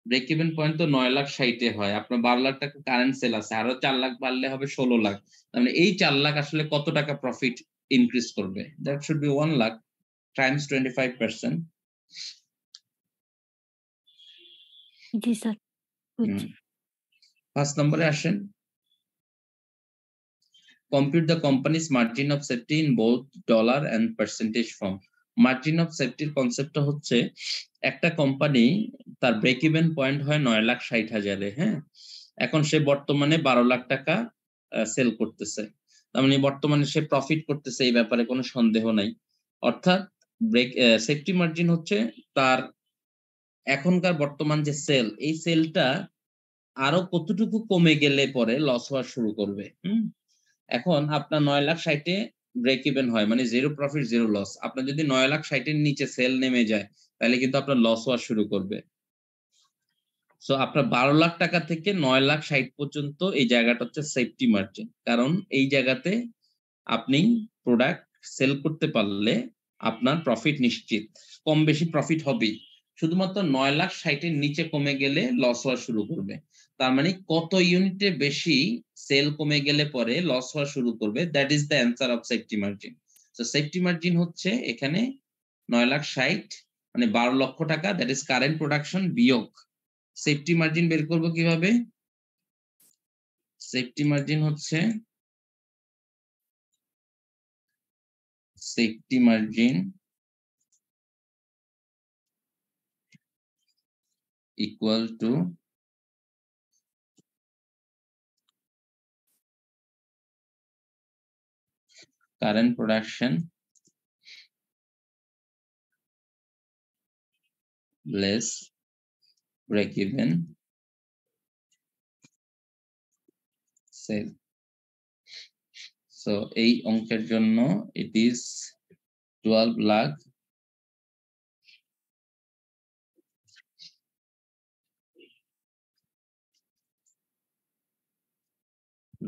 ব্রেক ইভেন পয়েন্ট তো 9,60,000 হয়, আপনার 12 লাখ টাকা কারেন্ট সেল আছে, আরো 4 লাখ বাড়লে হবে 16 লাখ, মানে এই 4 লাখ আসলে কত টাকা প্রফিট ইনক্রিজ করবে? That should be 1 lakh Times 25%। G sir, বুঝছি। 5 নম্বরে আসেন। compute the company's margin of safety in both dollar and percentage form. Margin of সেফটির কনসেপ্টটা হচ্ছে একটা কোম্পানি তার ব্রেক ইভেন পয়েন্ট হয় 9,60,000-এ, হ্যাঁ, এখন সে বর্তমানে 12 লাখ টাকা সেল করতেছে, তার মানে বর্তমানে সে প্রফিট করতেছে, এই ব্যাপারে কোনো সন্দেহ নাই। অর্থাৎ ব্রেক সেফটি মার্জিন হচ্ছে তার এখনকার বর্তমান যে সেল, এই সেলটা আরো কতটুকু কমে গেলে পরে লস হওয়া শুরু করবে। এখন আপনার 9,60,000-এ ব্রেক ইভেন হয়, মানে 0 প্রফিট 0 লস। আপনার যদি 9,60,000-এর নিচে সেল নেমে যায় তাহলে কিন্তু আপনার লস হওয়া শুরু করবে। সো আপনার 12 লাখ টাকা থেকে 9,60,000 পর্যন্ত এই জায়গাটা হচ্ছে সেফটি মার্জিন, কারণ এই জায়গাতে আপনি প্রোডাক্ট সেল করতে পারলে আপনার প্রফিট নিশ্চিত, কম বেশি প্রফিট হবেই। শুধুমাত্র 9,60,000-এর নিচে কমে গেলে লস হওয়া শুরু করবে। তার মানে কত ইউনিটে বেশি সেল কমে গেলে পরে লস হওয়া শুরু করবে, that is the answer of safety margin. So safety margin হচ্ছে এখানে 9,60,000 মানে 12 লক্ষ টাকা, দ্যাট ইজ কারেন্ট প্রোডাকশন বিয়োগ সেফটি মার্জিন বের করবো কিভাবে? সেফটি মার্জিন হচ্ছে safety margin equal to current production less break even sale. So এই অঙ্কের জন্য it is 12 lakh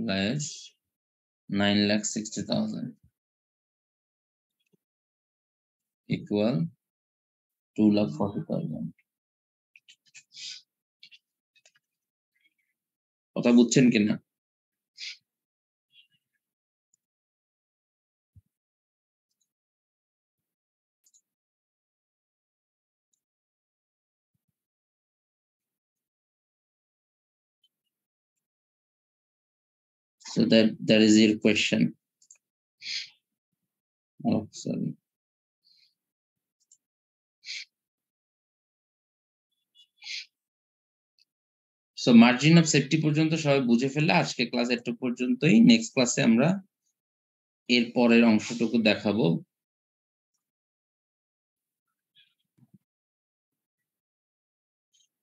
less 9,60,000 equal 2,40,000. কথা বুঝছেন কিনা? So that is your question. Oh, sorry. So margin of safety পর্যন্ত সবাই বুঝে ফেললে আজকে ক্লাস এটুকু পর্যন্তই। নেক্সট ক্লাসে আমরা এর পরের অংশটুকু দেখাবো।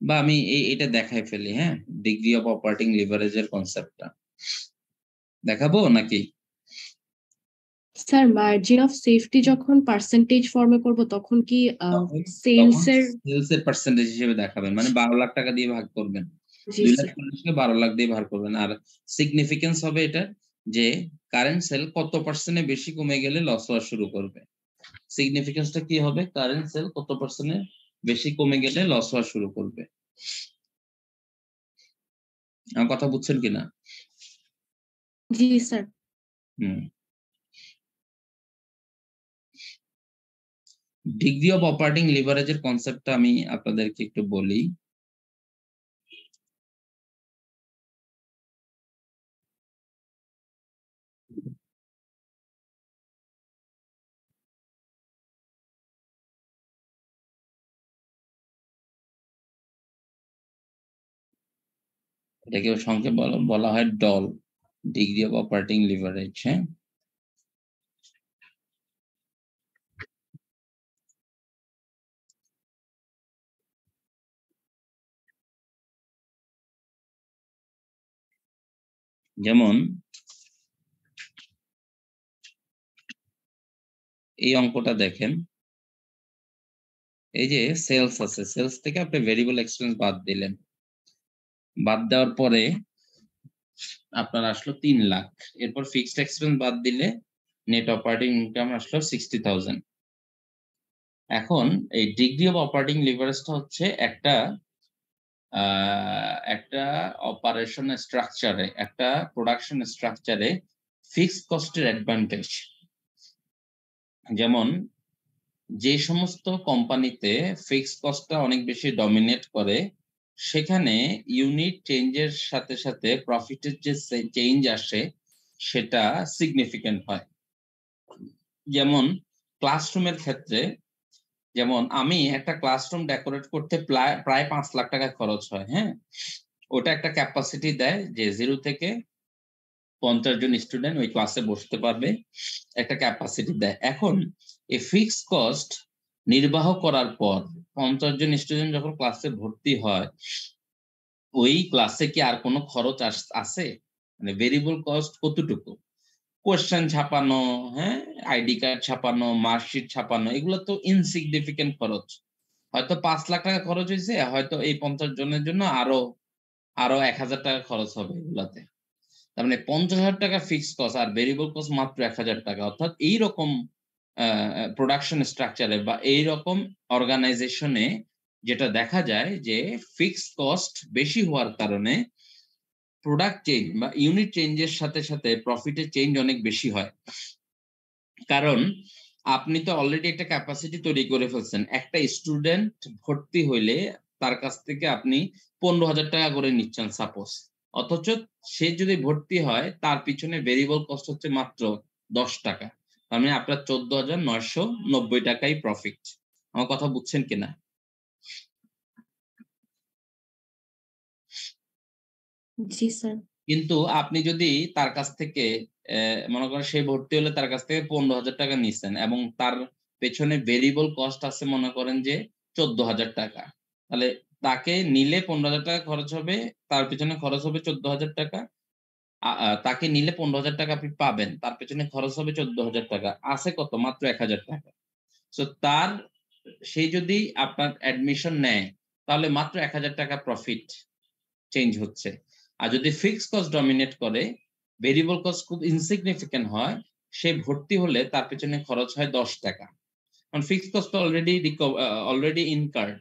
বা আমি এটা দেখাই ফেলি, হ্যাঁ, ডিগ্রি অফ অপারেটিং লিভারেজের কনসেপ্টটা দেখাবো নাকি? স্যার মার্জিন অফ সেফটি যখন পার্সেন্টেজ ফর্মে করব তখন কি সেলস এর পার্সেন্টেজ হিসেবে দেখাবেন, মানে 12 লাখ টাকা দিয়ে ভাগ করবেন, 2,40,000-কে 12 লাখ দিয়ে ভাগ করবেন। আর সিগনিফিকেন্স হবে এটা যে কারেন্ট সেল কত পার্সেন্টে বেশি কমে গেলে লস হওয়া শুরু করবে। সিগনিফিকেন্সটা কি হবে? কারেন্ট সেল কত পার্সেন্টে বেশি কমে গেলে লস হওয়া শুরু করবে। আমার কথা বুঝছেন কিনা? জি স্যার। ডিগ্রি অফ অপারেটিং লিভারেজের কনসেপ্টটা আমি আপনাদেরকে একটু বলি। এটাকে সংক্ষেপে বলা হয় doll, degree of operating leverage. হ্যাঁ, যেমন এই অঙ্কটা দেখেন, এই যে সেলস আছে, সেলস থেকে আপনি ভেরিয়েবল এক্সপেন্স বাদ দিলেন, বাদ দেওয়ার পরে আপনার আসলো 3 লাখ, এরপর ফিক্সড এক্সপেন্স বাদ দিলে নেট অপারেটিং ইনকাম আসলো 60,000। এখন এই ডিগ্রি অফ অপারেটিং লিভারেজটা হচ্ছে একটা অপারেশন স্ট্রাকচারে, একটা প্রোডাকশন স্ট্রাকচারে ফিক্সড কস্টের অ্যাডভান্টেজ। যেমন যে সমস্ত কোম্পানিতে ফিক্সড কস্টটা অনেক বেশি ডমিনেট করে, সেখানে ইউনিট চেঞ্জের সাথে সাথে প্রফিটের যে চেঞ্জ আসে সেটা সিগনিফিকেন্ট হয়। যেমন ক্লাসরুমের ক্ষেত্রে, যেমন আমি একটা ক্লাসরুম ডেকোরেট করতে প্রায় 5 লাখ টাকা খরচ হয়। হ্যাঁ, ওটা একটা ক্যাপাসিটি দেয় যে 0 থেকে 50 জন স্টুডেন্ট ওই ক্লাসে বসতে পারবে, একটা ক্যাপাসিটি দেয়। এখন এই ফিক্সড কস্ট নির্বাহ করার পর 50 জন স্টুডেন্ট যখন ক্লাসে ভর্তি হয়, ওই ক্লাসে কি আর কোনো খরচ আছে? মানে ভেরিয়েবল কস্ট কতটুকু? কোয়েশ্চেন ছাপানো, হ্যাঁ, আইডি কার্ড ছাপানো, মার্কশিট ছাপানো, এগুলো তো ইনসিগনিফিকেন্ট খরচ। হয়তো 5 লাখ টাকা খরচ হয়েছে, হয়তো এই 50 জনের জন্য আরো 1000 টাকা খরচ হবে এগুলাতে। তার মানে 50,000 টাকা ফিক্সড কস্ট আর ভেরিয়েবল কস্ট মাত্র 1000 টাকা। অর্থাৎ এইরকম প্রোডাকশন স্ট্রাকচারে বা এইরকম অর্গানাইজেশনে যেটা দেখা যায় যে ফিক্সড কস্ট বেশি হওয়ার কারণে প্রোডাক্ট চেঞ্জ বা ইউনিট চেঞ্জের সাথে সাথে প্রফিটের চেঞ্জ অনেক বেশি হয়। কারণ আপনি তো অলরেডি একটা ক্যাপাসিটি তৈরি করে ফেলছেন। একটা স্টুডেন্ট ভর্তি হইলে তার কাছ থেকে আপনি 15,000 টাকা করে নিচ্ছেন সাপোজ, অথচ সে যদি ভর্তি হয় তার পিছনে ভেরিয়েবল কস্ট হচ্ছে মাত্র 10 টাকা। তার মানে আপনার 14,990 টাকাই প্রফিট। আমার কথা বুঝছেন কিনা? জি স্যার। কিন্তু আপনি যদি তার কাছ থেকে মনে করেন সে ভর্তি হলে তার কাছ থেকে 15,000 টাকা নিচ্ছেন এবং তার পেছনে ভেরিয়েবল কস্ট আছে মনে করেন যে 14,000 টাকা, তাহলে তাকে নিলে 15,000 টাকা খরচ হবে, তার পেছনে খরচ হবে 14,000 টাকা। তাকে নিলে 15,000 টাকা আপনি পাবেন, তার পেছনে খরচ হবে 14,000 টাকা, আছে কত? মাত্র 1,000 টাকা। সো সে যদি আপনার অ্যাডমিশন নেয় তাহলে মাত্র 1,000 টাকা প্রফিট চেঞ্জ হচ্ছে। আর যদি ফিক্সড কস্ট ডমিনেট করে, ভেরিয়েবল কস্ট খুব ইনসিগনিফিকেন্ট হয়, সে ভর্তি হলে তার পেছনে খরচ হয় 10 টাকা। কারণ ফিক্সড কস্ট অলরেডি ইনকার্ড,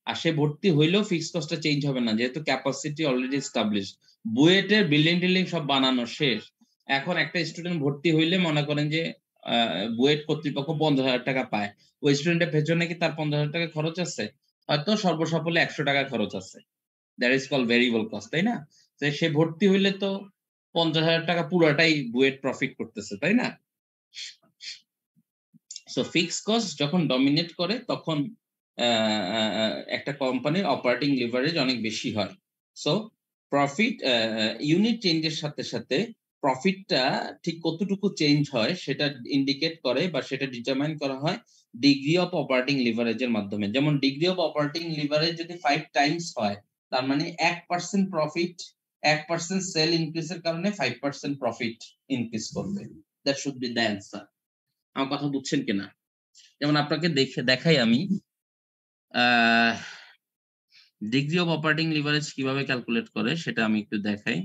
আর সে ভর্তি হইলেও ফিক্সড কস্টটা চেঞ্জ হবে না যেহেতু ক্যাপাসিটি অলরেডি এস্টাবলিশড। বুয়েটের বিল্ডিং সব বানানো শেষ, এখন একটা স্টুডেন্ট ভর্তি হইলে মনে করেন যে বুয়েট কর্তৃপক্ষ 50,000 টাকা পায়, ওই স্টুডেন্টের পেছনে কি তার 50,000 টাকা খরচ আছে? হয়তো সর্বসাফল্যে 100 টাকা খরচ আছে। That is call variable cost, তাই না? সে ভর্তি হইলে তো 50,000 টাকা পুরাটাই বুয়েট প্রফিট করতেছে, তাই না? সো ফিক্সড কস্ট যখন ডমিনেট করে তখন একটা কোম্পানির অপারেটিং লিভারেজ অনেক বেশি হয়। সো প্রফিট ইউনিট চেঞ্জের সাথে সাথে প্রফিটটা ঠিক কতটুকু চেঞ্জ হয় সেটা ইন্ডিকেট করে বা সেটা ডিটারমাইন করা হয় ডিগ্রি অফ অপারেটিং লিভারেজের মাধ্যমে। যেমন ডিগ্রি অফ অপারেটিং লিভারেজ যদি 5 টাইমস হয়, তার মানে 1% প্রফিট, 1% সেল ইনক্রিজের কারণে 5% প্রফিট ইনক্রিজ করবে। That should be the answer. আমার কথা বুঝছেন কিনা? যেমন আপনাকে দেখাই আমি ডিগ্রি অফ অপারেটিং লিভারেজ কিভাবে ক্যালকুলেট করে সেটা আমি একটু দেখাই।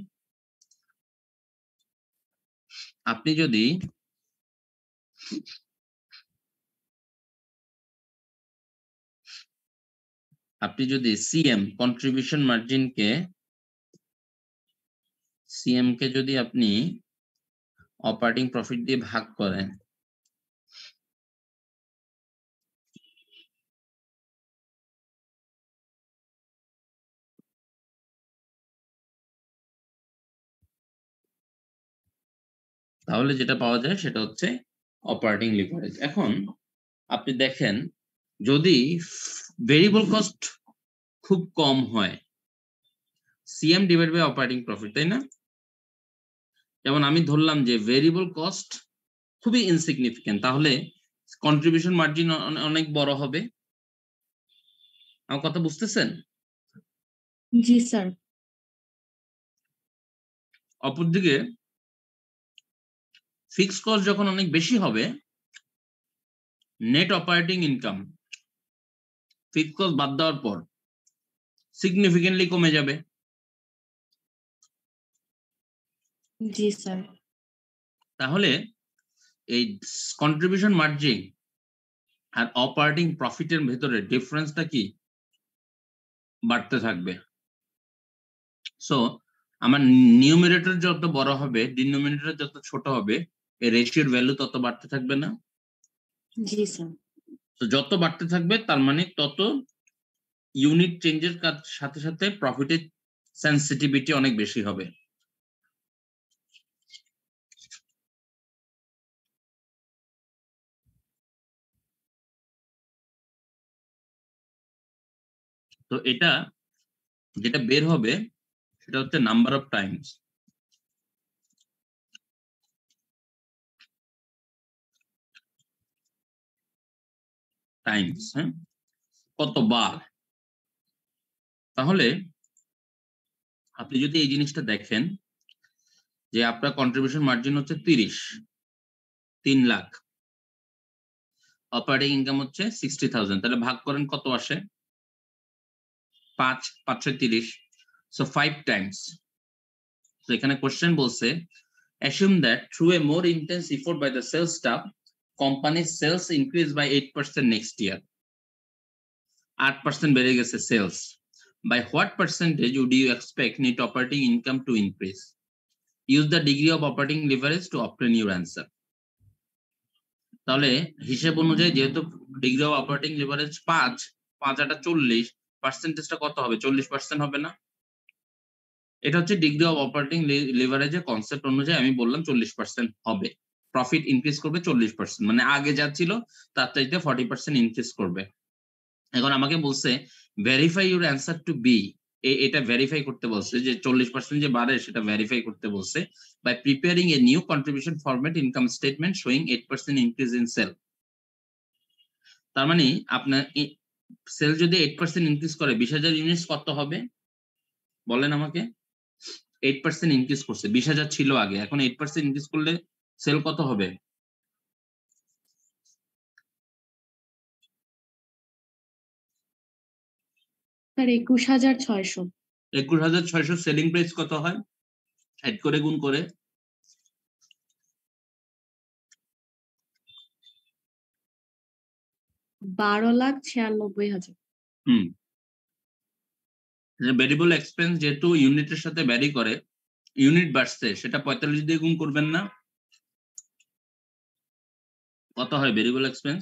আপনি যদি সিএম কন্ট্রিবিউশন মার্জিন কে যদি আপনি অপারেটিং প্রফিট দিয়ে ভাগ করেন, তাহলে যেটা পাওয়া যায় সেটা হচ্ছে অপারেটিং লিভারেজ। এখন আপনি দেখেন যদি ভেরিয়েবল কস্ট খুব কম হয়, CM divide by operating profit, তাই না? যেমন আমি ধরলাম যে ভেরিয়েবল কস্ট খুবই ইনসিগনিফিকেন্ট, তাহলে কন্ট্রিবিউশন মার্জিন অনেক বড় হবে। আমার কথা বুঝতেছেন? জি স্যার। অপরদিকে ফিক্সড কস্ট যখন অনেক বেশি হবে, net operating income fixed cost বাদ দেওয়ার পর সিগনিফিকেন্টলি কমে যাবে। জি স্যার। তাহলে এই কন্ট্রিবিউশন মার্জিন আর অপারেটিং প্রফিটের ভেতরে ডিফারেন্সটা কি? বাড়তে থাকবে। সো আমার নিউমারেটর যত বড় হবে, ডিনোমিনেটর যত ছোট হবে, এই রেশিওর ভ্যালু তত বাড়তে থাকবে না? জি স্যার। তো যত বাড়তে থাকবে তার মানে তত ইউনিট চেঞ্জের সাথে সাথে প্রফিটের সেন্সিটিভিটি অনেক বেশি হবে। তো এটা যেটা বের হবে সেটা হচ্ছে নাম্বার অফ টাইমস, হ্যাঁ, কতবার। তাহলে আপনি যদি এই জিনিসটা দেখেন যে আপনার কন্ট্রিবিউশন মার্জিন হচ্ছে 3 লাখ, অপারেটিং ইনকাম হচ্ছে 60,000, তাহলে ভাগ করেন কত আসে? 5 30, সো 5 টাইমস। তো এখানে কোশ্চেন বলছে assume that through a more intense effort by the sales staff, company's sales increase by 8% next year. 8% বেড়ে গেছে sales. By what percentage would you expect net operating income to increase? Use the degree of operating leverage to obtain your answer. তাহলে হিসেব অনুযায়ী যেহেতু degree of operating leverage 5 আর 40, পার্সেন্টেজটা কত হবে? 40% হবে না? এটা হচ্ছে ডিগ্রি অফ অপারেটিং লিভারেজের কনসেপ্ট অনুযায়ী আমি বললাম 40% হবে। প্রফিট ইনক্রিজ করবে 40%, মানে আগে যা ছিল তার চাইতে 40% ইনক্রিজ করবে। এখন আমাকে বলছে verify your answer to be, এটা ভেরিফাই করতে বলছে যে 40% যে বাড়ে সেটা ভেরিফাই করতে বলছে by preparing a new contribution format income statement showing 8% increase in sale. তার মানে আপনার সেল যদি 8% ইনক্রিজ করে 20,000 ইউনিটস কত হবে বলেন আমাকে? 8% ইনক্রিজ করছে, 20,000 ছিল আগে, এখন 8% ইনক্রিজ করলে সেল কত হবে? স্যার 21,600। 21,600 সেলিং প্রাইস কত হয়? অ্যাড করে গুণ করে 12,96,000। ভেরিয়েবল এক্সপেন্স যেহেতু ইউনিটের সাথে ভ্যারি করে, ইউনিট বাড়ছে, সেটা 45 দিয়ে গুণ করবেন না? কত হয় ভেরিয়েবল এক্সপেন্স?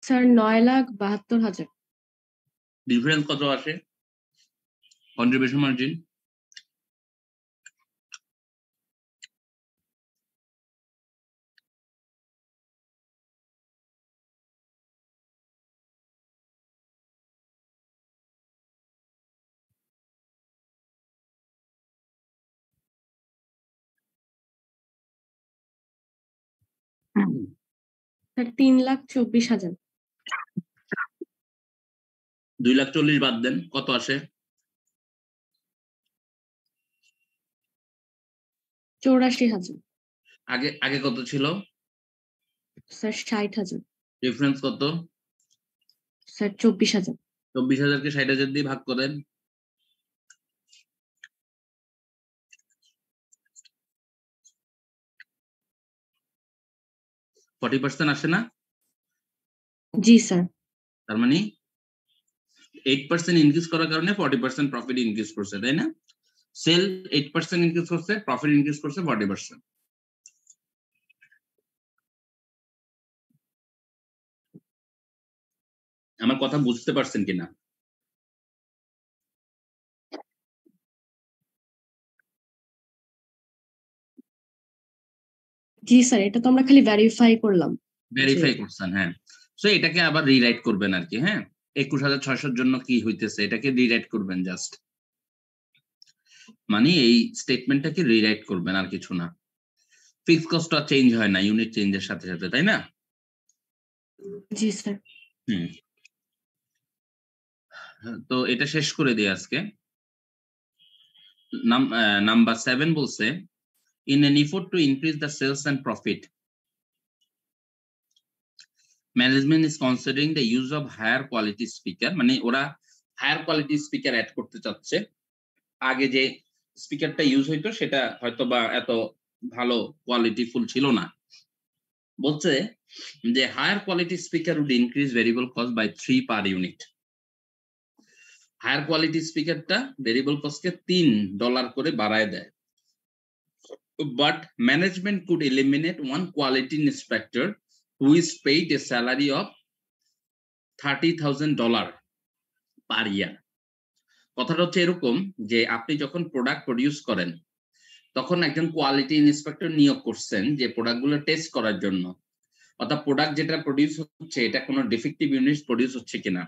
স্যার 9,72,000। ডিফারেন্স কত আসে কন্ট্রিবিউশন মার্জিন? স্যার 3,24,000। 2,40,000 বাদ দেন, কত আসে? 84,000। আগে কত ছিল? স্যার 60,000। ডিফারেন্স কত? স্যার 24,000। 24,000 কে 60,000 দিয়ে ভাগ করেন। %40 আসে না? জি স্যার। তার মানে 8% ইনক্রিজ করার কারণে 40% প্রফিট ইনক্রিজ করছে, তাই না? সেল 8% ইনক্রিজ করছে, প্রফিট ইনক্রিজ করছে 40%। আমার কথা বুঝতে পারছেন কিনা? জি স্যার, এটা তো আমরা খালি ভেরিফাই করলাম। ভেরিফাই করছেন, হ্যাঁ। সো এটাকে আবার রিরাইট করবেন আর কি, হ্যাঁ। 21,600 জন্য কি হইতেছে এটাকে রিরাইট করবেন জাস্ট, মানে এই স্টেটমেন্টটাকে রিরাইট করবেন, আর কিছু না। ফিক্সড কস্টটা চেঞ্জ হয় না ইউনিট চেঞ্জের সাথে সাথে, তাই না? জি স্যার। তো এটা শেষ করে দিই আজকে। নাম্বার 7 বলছে in an effort to increase the sales and profit, management is considering the use of higher quality speaker, মানে ওরা হায়ার কোয়ালিটি স্পিকার অ্যাড করতে চাচ্ছে। আগে যে স্পিকারটা ইউজ হইতো সেটা হয়তো বা এত ভালো কোয়ালিটিফুল ছিল না। বলছে যে higher quality speaker would increase variable cost by 3 per unit. Higher quality স্পিকারটা ভেরিয়েবল কস্টকে $3 করে বাড়ায় দেয়। But management could eliminate one quality inspector who is paid a salary of $30,000 per year. কথাটা হচ্ছে এরকম যে আপনি যখন প্রোডাক্ট প্রডিউস করেন তখন একজন কোয়ালিটি ইন্সপেক্টর নিয়োগ করছেন যে প্রোডাক্টগুলো টেস্ট করার জন্য, অর্থাৎ প্রোডাক্ট যেটা প্রডিউস হচ্ছে এটা কোনো ডিফেক্টিভ ইউনিট প্রডিউস হচ্ছে কিনা।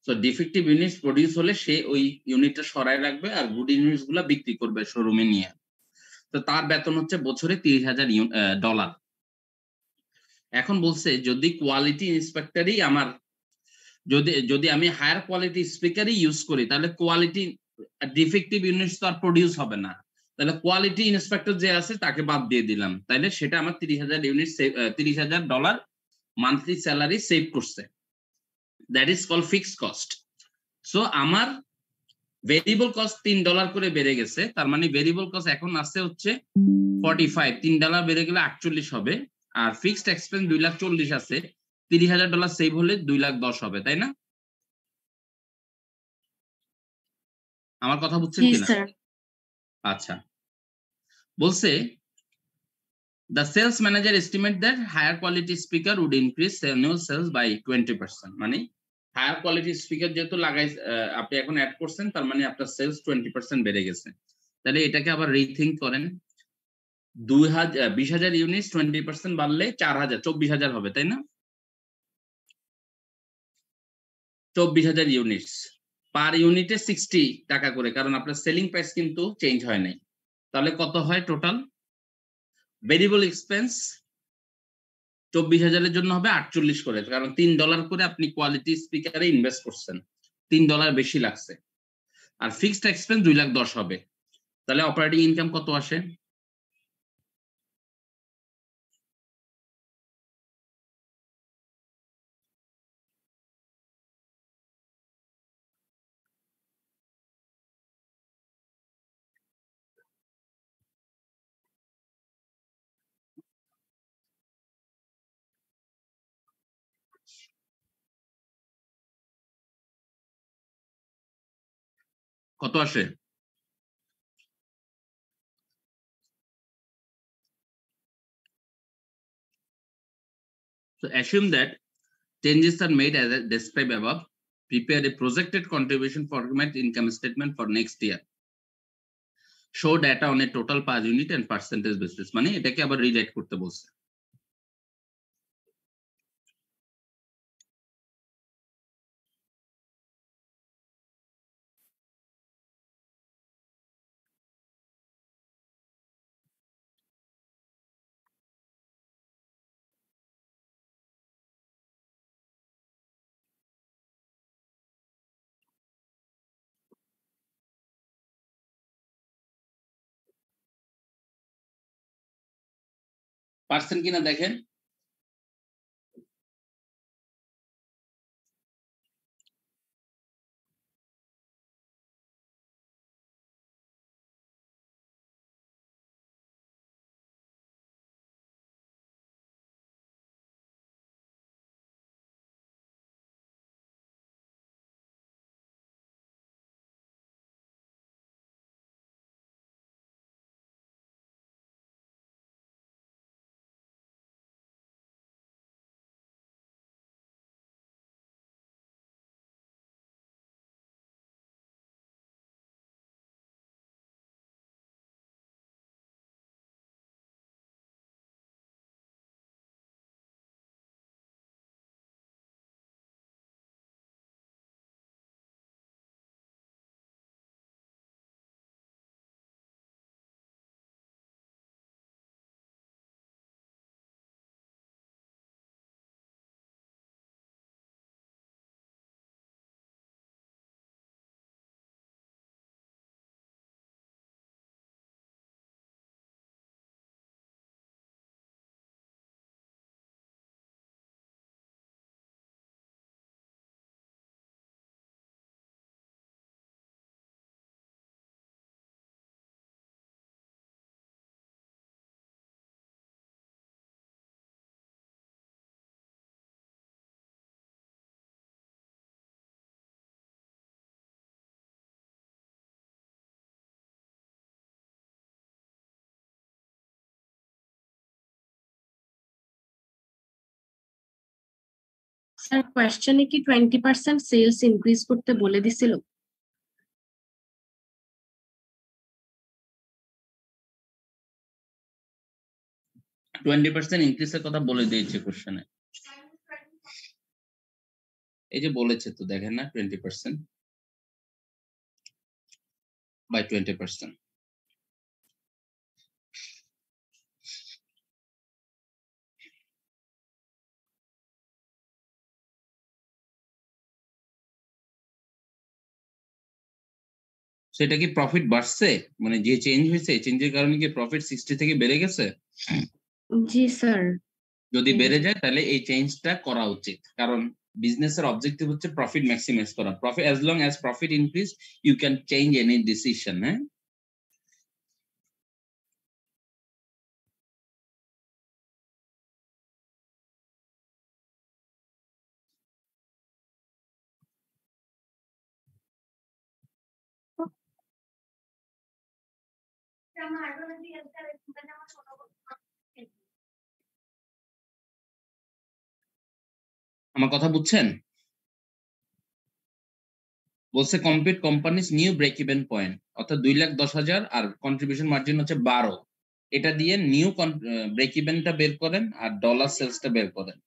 তো ডিফেক্টিভ ইউনিট প্রডিউস হলে সে ওই ইউনিটটা সরায় রাখবে আর গুড ইউনিটস গুলা বিক্রি করবে শোরুমে নিয়ে। তো তার বেতন হচ্ছে বছরে $30,000। এখন বলছে যদি কোয়ালিটি ইন্সপেক্টরই আমার যদি আমি হায়ার কোয়ালিটি স্পিকারই ইউজ করি তাহলে কোয়ালিটি ডিফেক্টিভ ইউনিটস তো আর প্রডিউস হবে না, তাহলে কোয়ালিটি ইন্সপেক্টর যে আছে তাকে বাদ দিয়ে দিলাম, তাইলে সেটা আমার $30,000 মান্থলি স্যালারি সেভ করছে। That is call fixed cost. So আমার ভেরিয়েবল কস্ট $3 করে বেড়ে গেছে, তার মানে ভেরিয়েবল কস্ট এখন আসছে হচ্ছে 45, $3 বেড়ে গেলে 48 হবে, আর ফিক্সড এক্সপেন্স 2,40,000 আছে, $30,000 সেভ হলে 2,10,000 হবে, তাই না? আমার কথা বুঝছেন জি কিনা? স্যার। আচ্ছা, বলছে the sales manager estimate that higher quality speaker would increase annual sales by 20%, মানে হায়ার কোয়ালিটি স্পিকার যেহেতু আপনি এখন অ্যাড করছেন তার মানে আপনার সেলস 20% বেড়ে গেছে। তাহলে এটাকে আবার রিথিঙ্ক করেন, 20,000 ইউনিট 20% বাড়লে 4,000 24,000 হবে, তাই না? 24,000 ইউনিটস, পার ইউনিটে 60 টাকা করে, কারণ আপনার সেলিং প্রাইস কিন্তু চেঞ্জ হয় নাই। তাহলে কত হয় টোটাল? ভেরিয়েবল এক্সপেন্স 24,000 এর জন্য হবে 48 করে, কারণ $3 করে আপনি কোয়ালিটি স্পিকারে ইনভেস্ট করছেন, $3 বেশি লাগছে। আর ফিক্সড এক্সপেন্স 2,10,000 হবে। তাহলে অপারেটিং ইনকাম কত আসে? কত আসে? So assume that changes are made as described above. Prepare a projected contribution format income statement for next year. Show data on a total per unit and percentage basis. মানে এটাকে আবার relate করতে বলছে। পারছেন কিনা দেখেন। স্যার কোয়েশ্চেনে কি 20% sales increase করতে বলে দিছিল? 20% ইনক্রিজের কথা বলে দিয়েছে কোশ্চেনে। এই যে বলেছে তো দেখেন না 20% by 20%। সেটা কি প্রফিট বাড়ছে, মানে যে চেঞ্জ হয়েছে চেঞ্জের কারণে কি প্রফিট 60 থেকে বেড়ে গেছে? জি স্যার। যদি বেড়ে যায় তাহলে এই চেঞ্জটা করা উচিত, কারণ বিজনেসের অবজেক্টিভ হচ্ছে প্রফিট ম্যাক্সিমাইজ করা। Profit as long as profit increase you can change any decision. হ্যাঁ, আমার কথা বুঝছেন? বলছে complete companies new break even point, অর্থাৎ 2,10,000 আর কন্ট্রিবিউশন মার্জিন হচ্ছে 12। এটা দিয়ে নিউ ব্রেক ইভেনটা বের করেন আর ডলার সেলসটা বের করেন।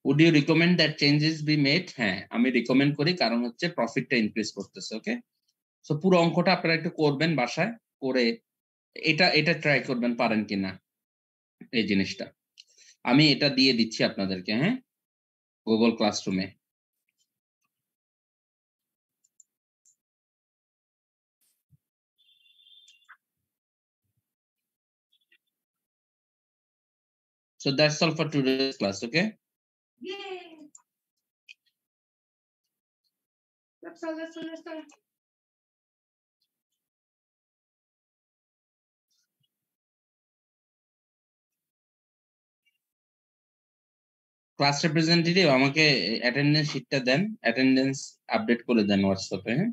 Would you recommend that changes be made? হ্যাঁ, আমি রিকমেন্ড করি, কারণ হচ্ছে প্রফিটটা ইনক্রিজ করতেছে। ওকে, সো পুরো অঙ্কটা আপনারা একটু করবেন বাসায়, করে এটা ট্রাই করবেন পারেন কিনা এই জিনিসটা। আমি এটা দিয়ে দিচ্ছি আপনাদেরকে, হ্যাঁ, গুগল ক্লাসরুমে। So that's all for today's class, okay? Class representative আমাকে অ্যাটেন্ডেন্স শিটটা দেন, অ্যাটেন্ডেন্স আপডেট করে দেন হোয়াটসঅ্যাপে। হ্যাঁ।